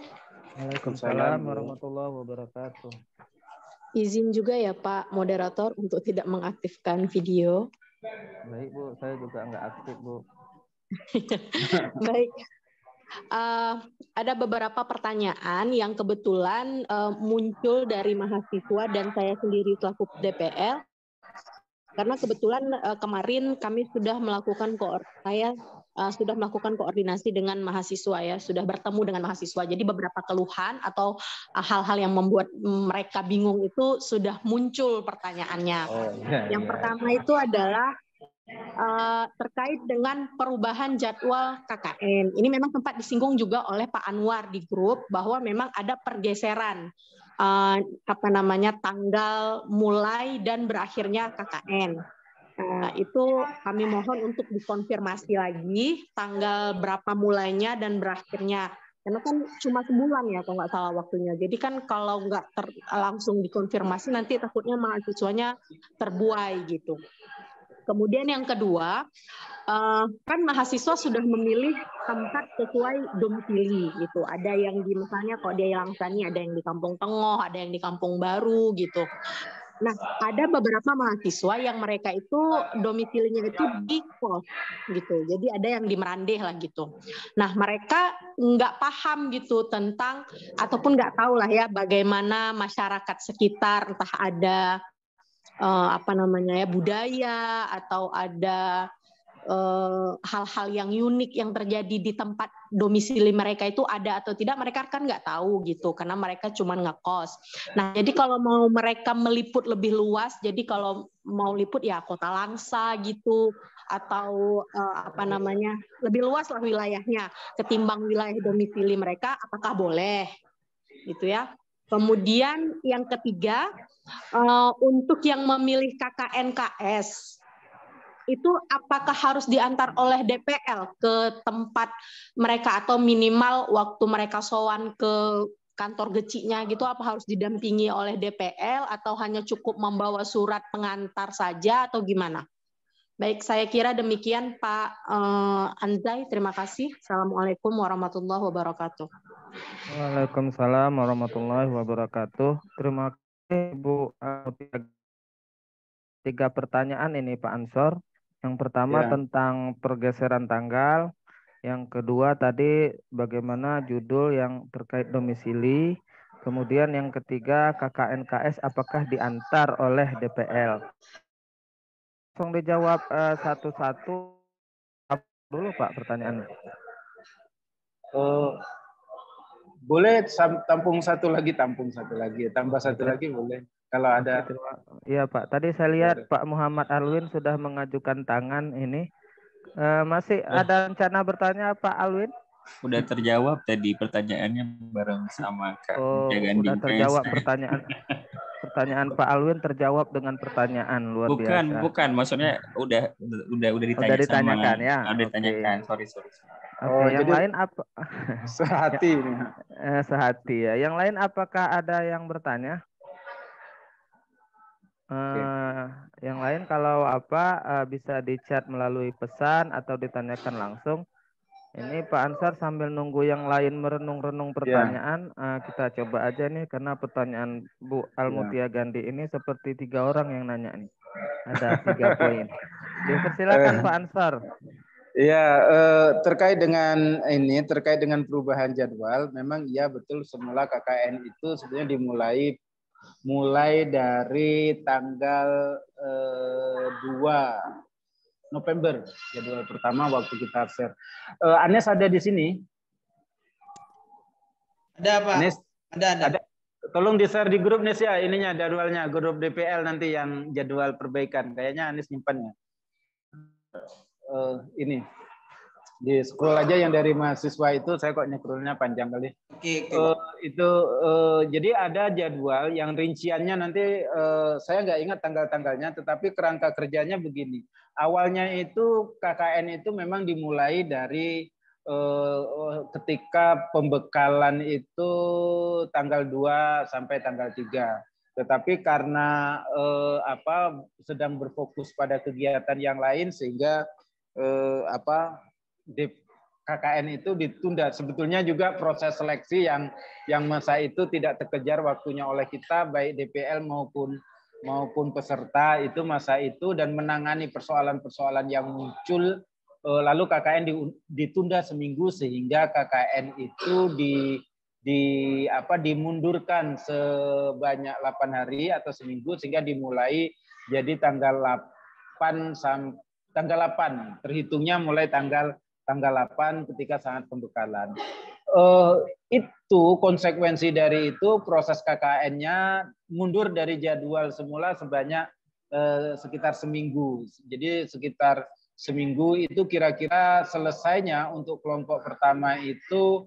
Waalaikumsalam warahmatullahi wabarakatuh. Izin juga ya Pak Moderator untuk tidak mengaktifkan video. Baik Bu, saya juga nggak aktif Bu. Baik, ada beberapa pertanyaan yang kebetulan muncul dari mahasiswa dan saya sendiri selaku DPL. Karena kebetulan kemarin kami sudah melakukan sudah melakukan koordinasi dengan mahasiswa ya, sudah bertemu dengan mahasiswa. Jadi beberapa keluhan atau hal-hal yang membuat mereka bingung itu sudah muncul pertanyaannya. Yang pertama itu adalah terkait dengan perubahan jadwal KKN. Ini memang sempat disinggung juga oleh Pak Anwar di grup bahwa memang ada pergeseran tanggal mulai dan berakhirnya KKN. Itu kami mohon untuk dikonfirmasi lagi tanggal berapa mulainya dan berakhirnya. Karena kan cuma sebulan ya kalau nggak salah waktunya. Jadi kan kalau nggak langsung dikonfirmasi nanti takutnya mahasiswanya terbuai gitu. Kemudian yang kedua, kan mahasiswa sudah memilih tempat sesuai domisili gitu. Ada yang di misalnya kalau dia Langsani, ada yang di Kampung Tengah, ada yang di Kampung Baru gitu. Nah, ada beberapa mahasiswa yang mereka itu domisilinya itu di kos gitu. Jadi ada yang di Merandeh lah gitu. Nah, mereka nggak paham gitu tentang ataupun nggak tahu lah ya bagaimana masyarakat sekitar, entah ada budaya atau ada hal-hal yang unik yang terjadi di tempat domisili mereka itu ada atau tidak, mereka kan nggak tahu gitu karena mereka cuma ngekos. Nah, jadi kalau mau mereka meliput lebih luas, jadi kalau mau liput ya Kota Langsa gitu atau lebih luas lah wilayahnya ketimbang wilayah domisili mereka, apakah boleh gitu ya. Kemudian yang ketiga, untuk yang memilih KKN-KS itu apakah harus diantar oleh DPL ke tempat mereka atau minimal waktu mereka sowan ke kantor gecinya gitu, apa harus didampingi oleh DPL atau hanya cukup membawa surat pengantar saja atau gimana? Baik, saya kira demikian Pak Anzai. Terima kasih. Assalamualaikum warahmatullahi wabarakatuh. Waalaikumsalam warahmatullahi wabarakatuh. Terima kasih Bu. 3 pertanyaan ini Pak Ansor. Yang pertama tentang pergeseran tanggal. Yang kedua tadi bagaimana judul yang terkait domisili. Kemudian yang ketiga KKN-KS apakah diantar oleh DPL. Langsung dijawab satu-satu dulu Pak pertanyaannya. Boleh tambah satu lagi, tambah satu lagi boleh. Kalau ada. Iya Pak, tadi saya lihat Pak Muhammad Alwin sudah mengajukan tangan ini. Masih ada rencana bertanya Pak Alwin? Udah terjawab tadi pertanyaannya bareng sama Kak Mutia Gandhi. Udah terjawab pertanyaan Pak Alwin terjawab dengan pertanyaan luar biasa. Bukan, maksudnya udah Udah ditanyakan ya. Udah ditanyakan. Sorry. Oke, yang jadi lain apa? sehati. Sehati ya. Yang lain apakah ada yang bertanya? Yang lain kalau apa bisa di chat melalui pesan atau ditanyakan langsung. Ini Pak Ansar sambil nunggu yang lain merenung-renung pertanyaan, kita coba aja nih karena pertanyaan Bu Almutia Gandhi ini seperti 3 orang yang nanya nih. Ada 3 poin. Dipersilakan Pak Ansar. Iya, terkait dengan perubahan jadwal, memang iya betul semula KKN itu sebenarnya mulai dari tanggal 2 November, jadwal pertama waktu kita share. Anes ada di sini? Ada Pak. Anes, ada. Tolong di-share di grup Nes ya, ininya jadwalnya, grup DPL nanti yang jadwal perbaikan. Kayaknya Anes nyimpannya. Ini di scroll aja yang dari mahasiswa itu, saya kok nyekrolnya panjang kali. Oke. Jadi ada jadwal yang rinciannya nanti saya nggak ingat tanggal-tanggalnya, tetapi kerangka kerjanya begini. Awalnya itu KKN itu memang dimulai dari ketika pembekalan itu tanggal 2 sampai tanggal 3. Tetapi karena sedang berfokus pada kegiatan yang lain sehingga KKN itu ditunda. Sebetulnya juga proses seleksi yang masa itu tidak terkejar waktunya oleh kita, baik DPL maupun peserta itu masa itu, dan menangani persoalan-persoalan yang muncul. Lalu KKN ditunda seminggu sehingga KKN itu dimundurkan sebanyak 8 hari atau seminggu sehingga dimulai jadi tanggal 8 terhitungnya mulai tanggal 8 ketika saat pembekalan. Itu konsekuensi dari itu proses KKN-nya mundur dari jadwal semula sebanyak sekitar seminggu. Jadi sekitar seminggu itu kira-kira selesainya untuk kelompok pertama itu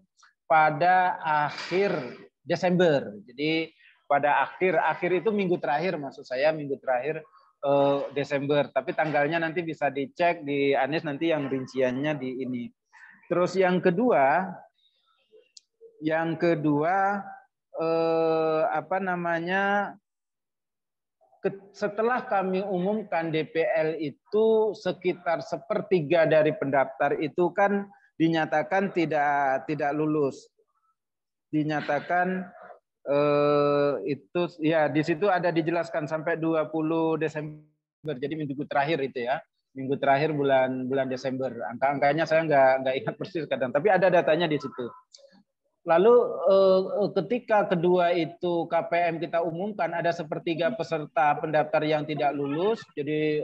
pada akhir Desember. Jadi pada akhir itu minggu terakhir, maksud saya minggu terakhir Desember, tapi tanggalnya nanti bisa dicek di Anis nanti yang rinciannya di ini. Terus yang kedua setelah kami umumkan DPL itu sekitar 1/3 dari pendaftar itu kan dinyatakan tidak lulus. Dinyatakan itu ya di situ ada dijelaskan sampai 20 Desember. Jadi minggu terakhir itu ya. Minggu terakhir bulan Desember. Angka-angkanya saya nggak ingat persis kadang, tapi ada datanya di situ. Lalu ketika kedua itu KPM kita umumkan ada 1/3 peserta pendaftar yang tidak lulus. Jadi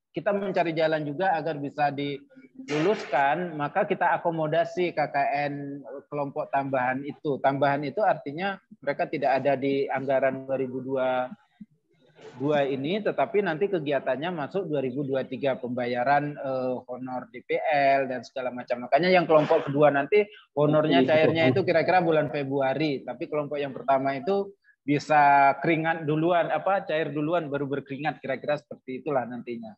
kita mencari jalan juga agar bisa diluluskan, maka kita akomodasi KKN kelompok tambahan itu. Tambahan itu artinya mereka tidak ada di anggaran 2022 ini, tetapi nanti kegiatannya masuk 2023, pembayaran honor DPL dan segala macam. Makanya yang kelompok kedua nanti honornya cairnya itu kira-kira bulan Februari, tapi kelompok yang pertama itu bisa keringat duluan, cair duluan baru berkeringat, kira-kira seperti itulah nantinya.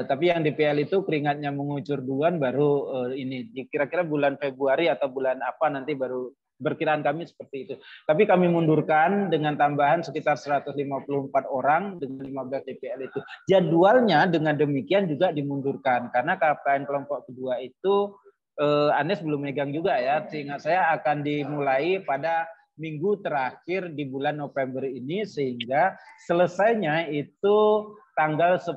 Tapi yang DPL itu keringatnya mengucur duluan baru ini kira-kira bulan Februari atau bulan apa nanti baru, berkiraan kami seperti itu. Tapi kami mundurkan dengan tambahan sekitar 154 orang dengan 15 DPL itu. Jadwalnya dengan demikian juga dimundurkan karena KKN kelompok kedua itu Anes belum megang juga ya, sehingga saya akan dimulai pada minggu terakhir di bulan November ini sehingga selesainya itu tanggal 10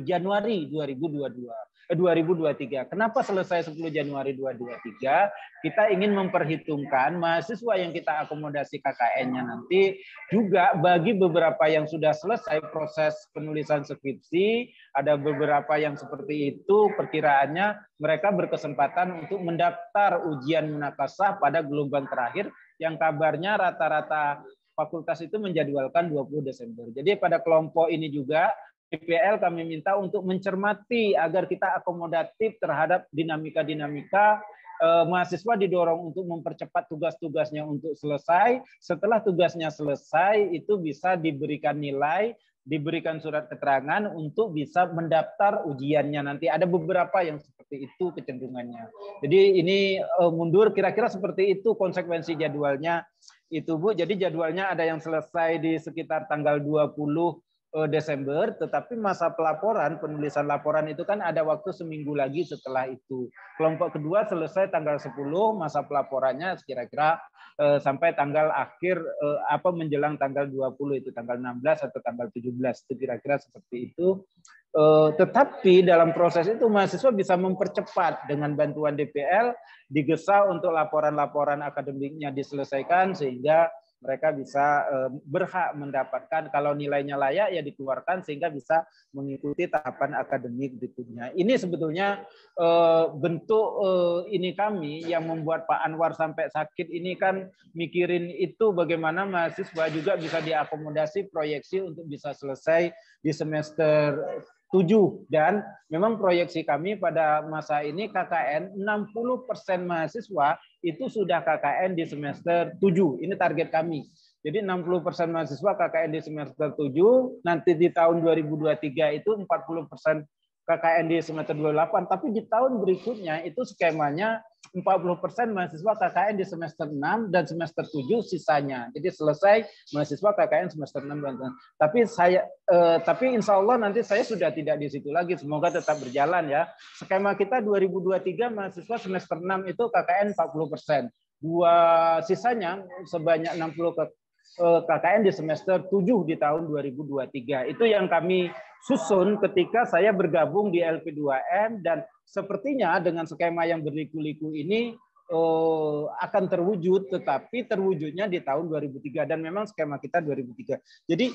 Januari 2023. Kenapa selesai 10 Januari 2023? Kita ingin memperhitungkan mahasiswa yang kita akomodasi KKN-nya nanti juga bagi beberapa yang sudah selesai proses penulisan skripsi, ada beberapa yang seperti itu perkiraannya mereka berkesempatan untuk mendaftar ujian munakasah pada gelombang terakhir yang kabarnya rata-rata fakultas itu menjadwalkan 20 Desember. Jadi pada kelompok ini juga DPL kami minta untuk mencermati agar kita akomodatif terhadap dinamika-dinamika mahasiswa didorong untuk mempercepat tugas-tugasnya untuk selesai. Setelah tugasnya selesai, itu bisa diberikan nilai, diberikan surat keterangan untuk bisa mendaftar ujiannya nanti. Ada beberapa yang seperti itu kecenderungannya. Jadi ini mundur, kira-kira seperti itu konsekuensi jadwalnya itu, Bu. Jadi jadwalnya ada yang selesai di sekitar tanggal 20 Desember, tetapi masa pelaporan, penulisan laporan itu kan ada waktu seminggu lagi setelah itu. Kelompok kedua selesai tanggal 10, masa pelaporannya kira-kira sampai tanggal akhir menjelang tanggal 20 itu, tanggal 16 atau tanggal 17 itu kira-kira seperti itu. Tetapi dalam proses itu mahasiswa bisa mempercepat dengan bantuan DPL, digesa untuk laporan-laporan akademiknya diselesaikan sehingga mereka bisa berhak mendapatkan, kalau nilainya layak ya dikeluarkan sehingga bisa mengikuti tahapan akademik berikutnya. Ini sebetulnya bentuk ini kami yang membuat Pak Anwar sampai sakit ini kan mikirin itu bagaimana mahasiswa juga bisa diakomodasi proyeksi untuk bisa selesai di semester 7, dan memang proyeksi kami pada masa ini KKN 60% mahasiswa itu sudah KKN di semester 7. Ini target kami. Jadi 60% mahasiswa KKN di semester 7, nanti di tahun 2023 itu 40% KKN di semester 28, tapi di tahun berikutnya itu skemanya 40% mahasiswa KKN di semester 6 dan semester 7 sisanya. Jadi selesai mahasiswa KKN semester 6 dan tapi insya Allah nanti saya sudah tidak di situ lagi. Semoga tetap berjalan ya. Skema kita 2023 mahasiswa semester 6 itu KKN 40%. Sisanya sebanyak 60 KKN di semester 7 di tahun 2023. Itu yang kami susun ketika saya bergabung di LP2M, dan sepertinya dengan skema yang berliku-liku ini akan terwujud, tetapi terwujudnya di tahun 2003, dan memang skema kita 2003. Jadi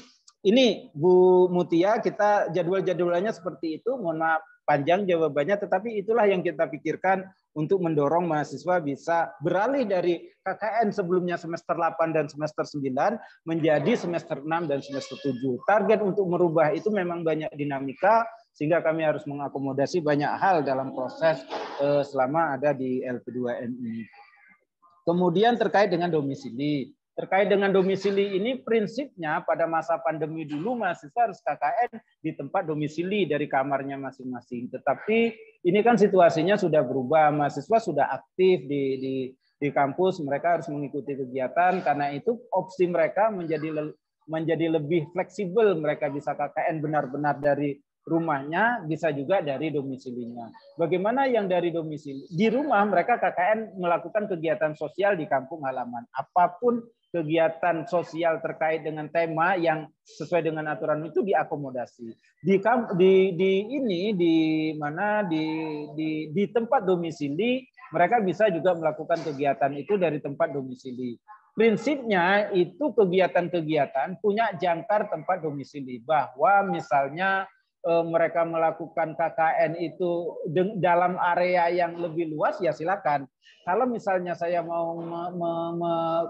ini Bu Mutia, kita jadwal-jadwalannya seperti itu. Mohon maaf panjang jawabannya, tetapi itulah yang kita pikirkan untuk mendorong mahasiswa bisa beralih dari KKN sebelumnya semester 8 dan semester 9 menjadi semester 6 dan semester 7. Target untuk merubah itu memang banyak dinamika, sehingga kami harus mengakomodasi banyak hal dalam proses selama ada di LP2M ini. Kemudian terkait dengan domisili. Terkait dengan domisili ini prinsipnya pada masa pandemi dulu mahasiswa harus KKN di tempat domisili dari kamarnya masing-masing. Tetapi ini kan situasinya sudah berubah, mahasiswa sudah aktif di kampus, mereka harus mengikuti kegiatan, karena itu opsi mereka menjadi lebih fleksibel, mereka bisa KKN benar-benar dari rumahnya, bisa juga dari domisilinya. Bagaimana yang dari domisili? Di rumah mereka KKN melakukan kegiatan sosial di kampung halaman. Apapun kegiatan sosial terkait dengan tema yang sesuai dengan aturan itu diakomodasi. Di tempat domisili mereka bisa juga melakukan kegiatan itu dari tempat domisili. Prinsipnya itu kegiatan-kegiatan punya jangkar tempat domisili, bahwa misalnya mereka melakukan KKN itu dalam area yang lebih luas, ya silakan. Kalau misalnya saya mau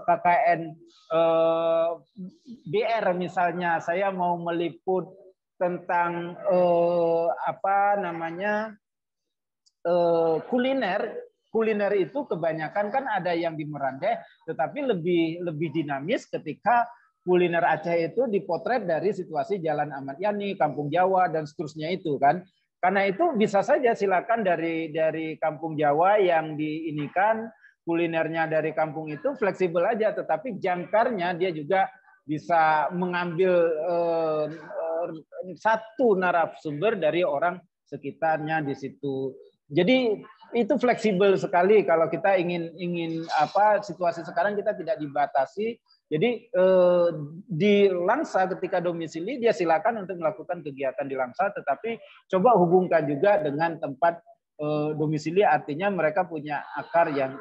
KKN BR misalnya, saya mau meliput tentang kuliner itu kebanyakan kan ada yang di Merandeh, tetapi lebih dinamis ketika kuliner Aceh itu dipotret dari situasi Jalan Ahmad Yani, Kampung Jawa, dan seterusnya itu kan. Karena itu bisa saja silakan dari Kampung Jawa yang diinikan kulinernya dari kampung itu fleksibel aja, tetapi jangkarnya dia juga bisa mengambil satu narasumber dari orang sekitarnya di situ. Jadi itu fleksibel sekali kalau kita ingin situasi sekarang kita tidak dibatasi. Jadi di Langsa ketika domisili dia silakan untuk melakukan kegiatan di Langsa, tetapi coba hubungkan juga dengan tempat domisili, artinya mereka punya akar yang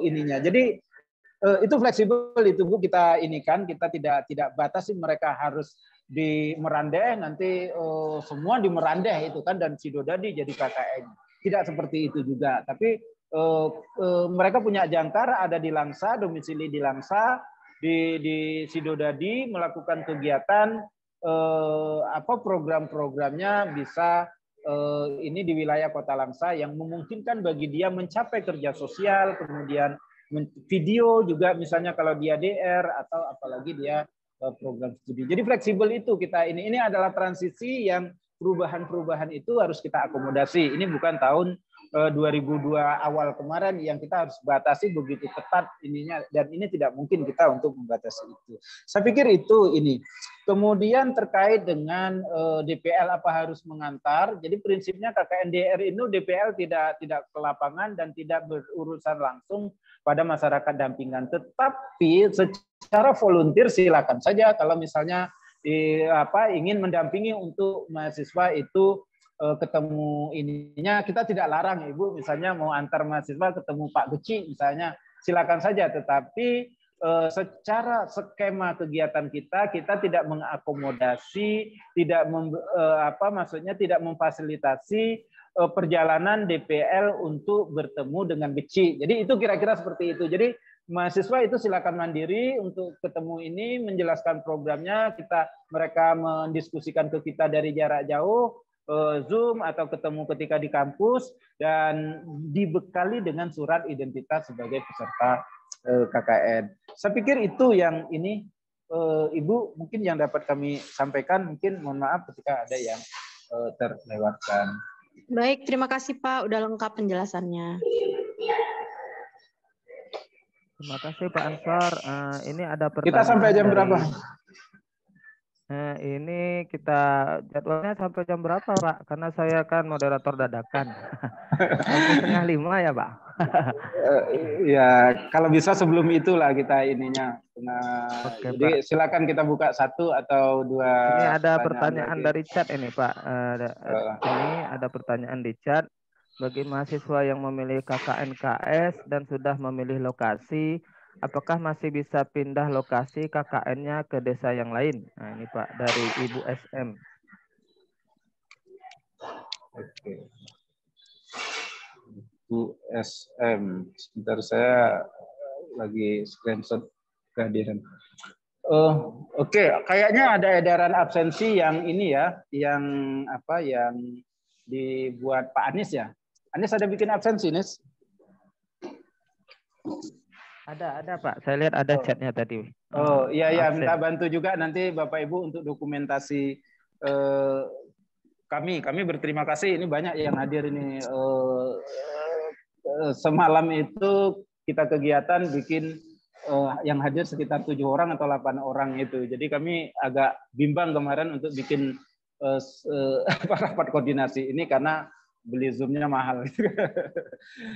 ininya. Jadi itu fleksibel itu Bu, kita tidak batasi mereka harus di Merandeh, nanti semua di Merandeh itu kan, dan Sidodadi jadi KKN. Tidak seperti itu juga, tapi mereka punya jangkar ada di Langsa, domisili di Langsa, di Sidodadi melakukan kegiatan program-programnya bisa ini di wilayah Kota Langsa yang memungkinkan bagi dia mencapai kerja sosial, kemudian video juga misalnya kalau dia DR atau apalagi dia program studi. Jadi fleksibel itu kita ini adalah transisi yang perubahan-perubahan itu harus kita akomodasi. Ini bukan tahun 2002 awal kemarin yang kita harus batasi begitu ketat ininya, dan ini tidak mungkin kita untuk membatasi itu. Saya pikir itu ini. Kemudian terkait dengan DPL apa harus mengantar. Jadi prinsipnya KKNDR itu DPL tidak ke lapangan dan tidak berurusan langsung pada masyarakat dampingan. Tetapi secara volunteer silakan saja kalau misalnya ingin mendampingi untuk mahasiswa itu ketemu ininya, kita tidak larang Ibu misalnya mau antar mahasiswa ketemu Pak Geci misalnya, silakan saja, tetapi secara skema kegiatan kita tidak mengakomodasi, tidak tidak memfasilitasi perjalanan DPL untuk bertemu dengan Geci. Jadi itu kira-kira seperti itu. Jadi mahasiswa itu silakan mandiri untuk ketemu ini, menjelaskan programnya, mereka mendiskusikan ke kita dari jarak jauh, Zoom atau ketemu ketika di kampus, dan dibekali dengan surat identitas sebagai peserta KKN. Saya pikir itu yang ini, Ibu, mungkin yang dapat kami sampaikan. Mungkin mohon maaf ketika ada yang terlewatkan. Baik, terima kasih Pak, udah lengkap penjelasannya. Terima kasih Pak Ansor. Ini ada pertanyaan. Kita sampai jam berapa? Ini kita jadwalnya sampai jam berapa Pak? Karena saya kan moderator dadakan. Sampai 4:30 ya Pak? Ya kalau bisa sebelum itulah kita ininya. Oke, jadi Pak. Silakan kita buka 1 atau 2. Ini ada pertanyaan dari chat ini Pak. Ini ada pertanyaan di chat. Bagi mahasiswa yang memilih KKN-KS dan sudah memilih lokasi, apakah masih bisa pindah lokasi KKN-nya ke desa yang lain? Nah ini Pak, dari Ibu SM. Oke. Ibu SM. Sebentar, saya lagi screenshot kehadiran. Oke, kayaknya ada edaran absensi yang ini ya, yang dibuat Pak Anies ya. Anies ada bikin absensi, Nis? Ada Pak. Saya lihat ada chatnya tadi. Oh iya, absen. minta bantu juga nanti Bapak Ibu untuk dokumentasi kami. Kami berterima kasih. Ini banyak yang hadir ini. Semalam itu kita kegiatan bikin yang hadir sekitar 7 orang atau 8 orang itu. Jadi kami agak bimbang kemarin untuk bikin rapat koordinasi ini karena beli Zoom-nya mahal.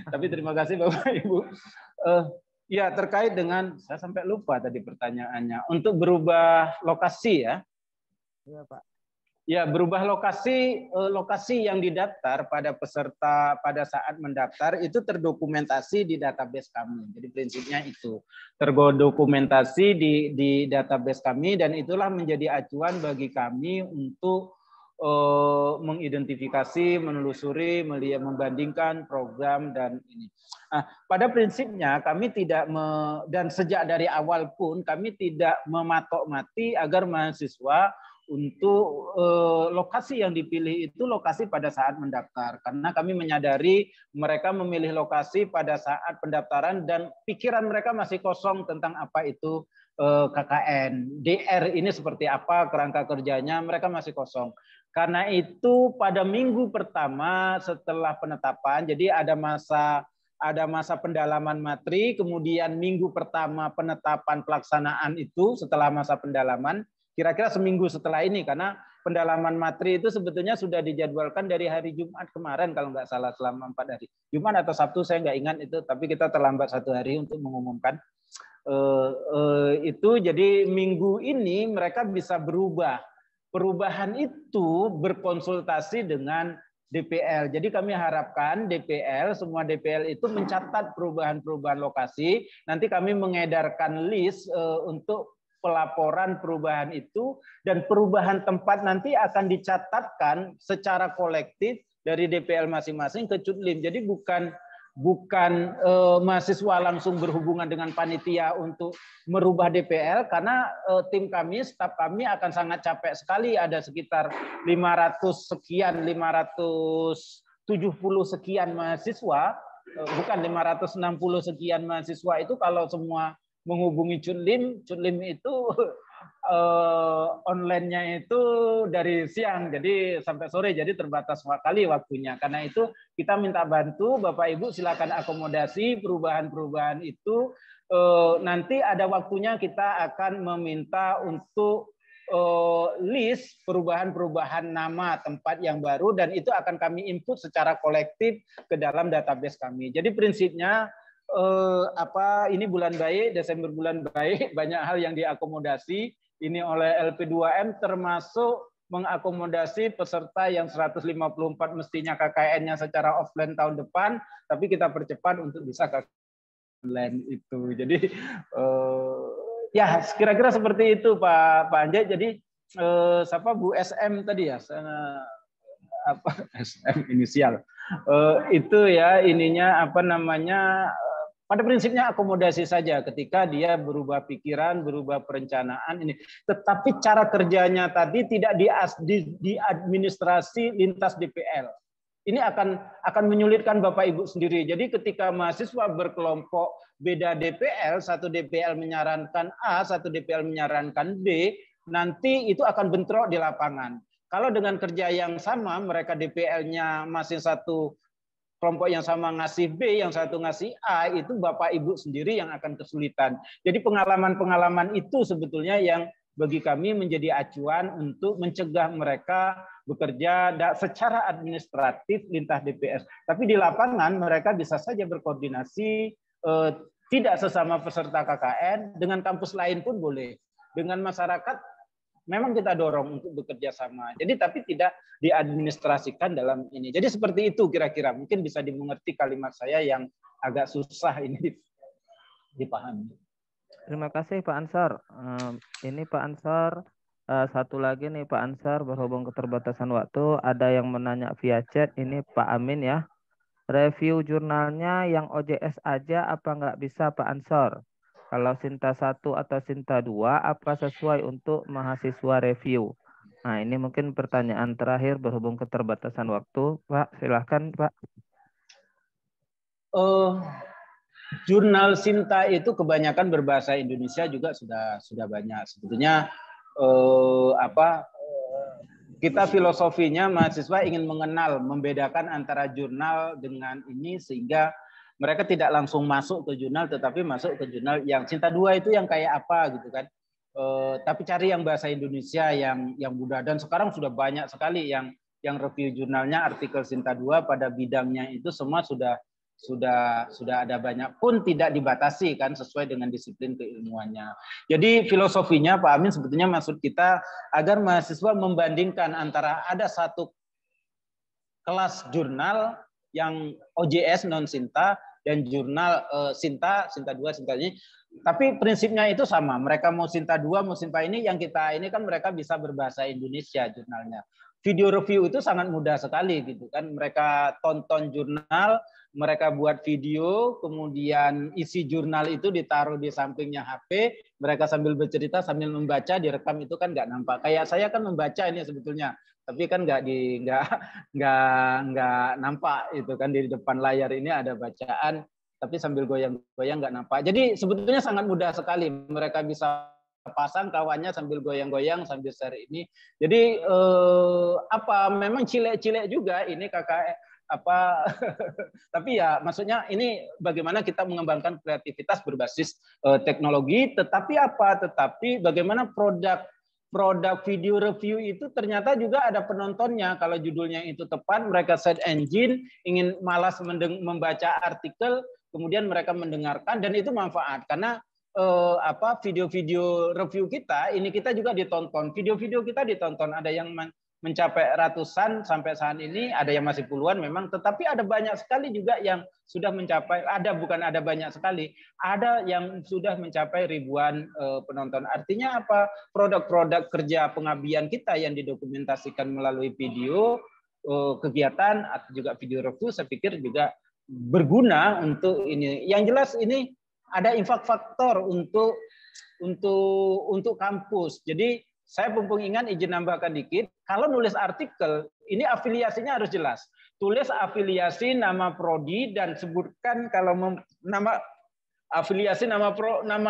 Tapi terima kasih Bapak Ibu. Ya, terkait dengan, saya sampai lupa tadi pertanyaannya. Untuk berubah lokasi ya. Iya Pak. Ya, berubah lokasi yang didaftar pada peserta pada saat mendaftar itu terdokumentasi di database kami. Jadi prinsipnya itu terdokumentasi di database kami, dan itulah menjadi acuan bagi kami untuk mengidentifikasi, menelusuri, melihat, membandingkan program dan ini. Nah, pada prinsipnya kami tidak dan sejak dari awal pun kami tidak mematok mati agar mahasiswa untuk lokasi yang dipilih itu lokasi pada saat mendaftar, karena kami menyadari mereka memilih lokasi pada saat pendaftaran dan pikiran mereka masih kosong tentang apa itu KKN, DR ini seperti apa, kerangka kerjanya, mereka masih kosong. Karena itu pada minggu pertama setelah penetapan, jadi ada masa pendalaman materi, kemudian minggu pertama penetapan pelaksanaan itu setelah masa pendalaman, kira-kira seminggu setelah ini, karena pendalaman materi itu sebetulnya sudah dijadwalkan dari hari Jumat kemarin kalau nggak salah, selama 4 hari. Jumat atau Sabtu saya nggak ingat itu, tapi kita terlambat 1 hari untuk mengumumkan. Itu jadi minggu ini mereka bisa berubah. Perubahan itu berkonsultasi dengan DPL. Jadi kami harapkan DPL, semua DPL itu mencatat perubahan-perubahan lokasi. Nanti kami mengedarkan list untuk pelaporan perubahan itu, dan perubahan tempat nanti akan dicatatkan secara kolektif dari DPL masing-masing ke Cutlim. Jadi bukan bukan mahasiswa langsung berhubungan dengan panitia untuk merubah DPL, karena tim kami, staf kami akan sangat capek sekali, ada sekitar 500 sekian, 570 sekian mahasiswa, bukan 560 sekian mahasiswa itu kalau semua menghubungi Cunlim itu online-nya itu dari siang jadi sampai sore, jadi terbatas sekali waktunya. Karena itu kita minta bantu Bapak Ibu, silakan akomodasi perubahan-perubahan itu. Nanti ada waktunya kita akan meminta untuk list perubahan-perubahan nama tempat yang baru, dan itu akan kami input secara kolektif ke dalam database kami. Jadi prinsipnya ini bulan baik, Desember bulan baik, banyak hal yang diakomodasi ini oleh LP2M, termasuk mengakomodasi peserta yang 154 mestinya KKN-nya secara offline tahun depan, tapi kita percepat untuk bisa KKN online itu. Jadi ya kira-kira seperti itu Pak Anjay. Jadi siapa Bu SM tadi ya, SM inisial itu ya, ininya apa namanya, pada prinsipnya akomodasi saja ketika dia berubah pikiran, berubah perencanaan ini. Tetapi cara kerjanya tadi tidak di administrasi lintas DPL. Ini akan menyulitkan Bapak Ibu sendiri. Jadi ketika mahasiswa berkelompok beda DPL, satu DPL menyarankan A, satu DPL menyarankan B, nanti itu akan bentrok di lapangan. Kalau dengan kerja yang sama, mereka DPL-nya masih satu kelompok yang sama ngasih B, yang satu ngasih A, itu Bapak Ibu sendiri yang akan kesulitan. Jadi pengalaman-pengalaman itu sebetulnya yang bagi kami menjadi acuan untuk mencegah mereka bekerja secara administratif lintas DPS. Tapi di lapangan mereka bisa saja berkoordinasi, tidak sesama peserta KKN, dengan kampus lain pun boleh. Dengan masyarakat memang kita dorong untuk bekerja sama. Jadi tapi tidak diadministrasikan dalam ini. Jadi seperti itu kira-kira. Mungkin bisa dimengerti kalimat saya yang agak susah ini dipahami. Terima kasih Pak Ansar. Ini Pak Ansar, satu lagi nih Pak Ansar, berhubung keterbatasan waktu, ada yang menanya via chat, ini Pak Amin ya. Review jurnalnya yang OJS aja apa nggak bisa Pak Ansar? Kalau Sinta 1 atau Sinta 2, apa sesuai untuk mahasiswa review? Nah, ini mungkin pertanyaan terakhir berhubung keterbatasan waktu. Pak, silahkan Pak. Jurnal Sinta itu kebanyakan berbahasa Indonesia juga sudah banyak. Sebetulnya kita filosofinya mahasiswa ingin mengenal, membedakan antara jurnal dengan ini sehingga mereka tidak langsung masuk ke jurnal, tetapi masuk ke jurnal yang Sinta 2 itu yang kayak apa gitu kan. Tapi cari yang bahasa Indonesia yang mudah, dan sekarang sudah banyak sekali yang review jurnalnya artikel Sinta 2 pada bidangnya itu semua sudah ada banyak, pun tidak dibatasi kan sesuai dengan disiplin keilmuannya. Jadi filosofinya Pak Amin sebetulnya maksud kita agar mahasiswa membandingkan antara ada satu kelas jurnal yang OJS non Sinta dan jurnal Sinta 2, Sinta ini. Tapi prinsipnya itu sama. Mereka mau Sinta 2, mau Sinta ini, yang kita ini kan mereka bisa berbahasa Indonesia jurnalnya. Video review itu sangat mudah sekali gitu kan. Mereka tonton jurnal, mereka buat video, kemudian isi jurnal itu ditaruh di sampingnya HP, mereka sambil bercerita, sambil membaca, direkam, itu kan nggak nampak. Kayak saya kan membaca ini sebetulnya, tapi kan nggak nampak itu kan, di depan layar ini ada bacaan, tapi sambil goyang-goyang nggak nampak. Jadi sebetulnya sangat mudah sekali, mereka bisa pasang kawannya sambil goyang-goyang sambil share ini. Jadi memang cilek-cilek juga ini KKN tapi ya maksudnya ini bagaimana kita mengembangkan kreativitas berbasis teknologi, tetapi bagaimana produk video review itu ternyata juga ada penontonnya. Kalau judulnya itu tepat, mereka search engine, ingin malas membaca artikel, kemudian mereka mendengarkan, dan itu manfaat karena video-video review kita ini kita juga ditonton, video-video kita ditonton, ada yang mencapai ratusan sampai saat ini, ada yang masih puluhan memang, tetapi ada banyak sekali juga yang sudah mencapai, ada banyak sekali, ada yang sudah mencapai ribuan penonton. Artinya apa? Produk-produk kerja pengabdian kita yang didokumentasikan melalui video kegiatan atau juga video review, saya pikir juga berguna untuk ini. Yang jelas ini ada impact faktor untuk kampus. Jadi saya mumpung ingat izin nambahkan dikit, kalau nulis artikel ini afiliasinya harus jelas. Tulis afiliasi, nama prodi, dan sebutkan kalau nama afiliasi, nama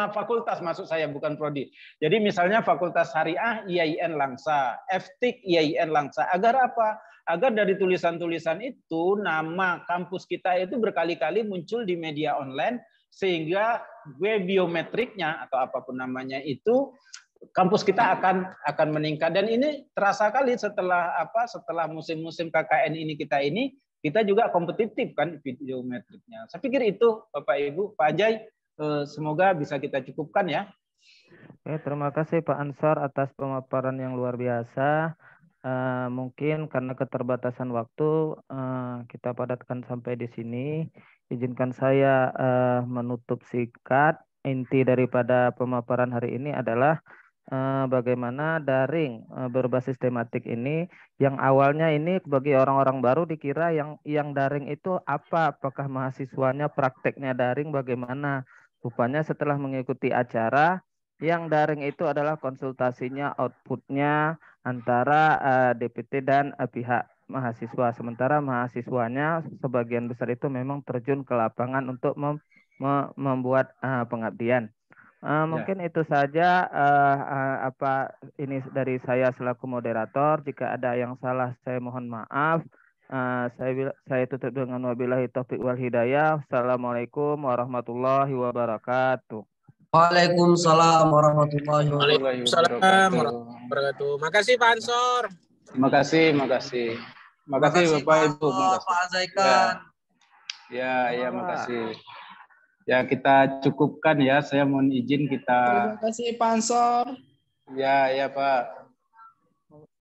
fakultas, maksud saya bukan prodi. Jadi misalnya Fakultas Syariah IAIN Langsa, FTIK IAIN Langsa. Agar apa? Agar dari tulisan-tulisan itu nama kampus kita itu berkali-kali muncul di media online, sehingga web biometriknya atau apapun namanya itu kampus kita akan meningkat. Dan ini terasa kali setelah musim-musim KKN kita juga kompetitif kan biometriknya. Saya pikir itu Bapak Ibu, Pak Ajay, semoga bisa kita cukupkan ya. Oke, terima kasih Pak Ansor atas pemaparan yang luar biasa. Mungkin karena keterbatasan waktu kita padatkan sampai di sini. Izinkan saya menutup sikat. Inti daripada pemaparan hari ini adalah bagaimana daring berbasis tematik ini yang awalnya ini bagi orang-orang baru dikira yang daring itu apa? Apakah mahasiswanya prakteknya daring bagaimana? Rupanya setelah mengikuti acara yang daring itu adalah konsultasinya, outputnya antara DPT dan pihak mahasiswa. Sementara mahasiswanya sebagian besar itu memang terjun ke lapangan untuk membuat pengabdian. Mungkin itu saja ini dari saya selaku moderator. Jika ada yang salah saya mohon maaf. Saya tutup dengan wabillahi taufiq wal hidayah. Assalamualaikum warahmatullahi wabarakatuh. Waalaikumsalam warahmatullahi Waalaikumsalam warahmatullahi wabarakatuh. Makasih Pak Ansor. Makasih Bapak Ibu. Pak Azaikan. Ya, makasih. Ya, kita cukupkan ya. Saya mohon izin kita. Terima kasih Pak Ansor. Ya Pak.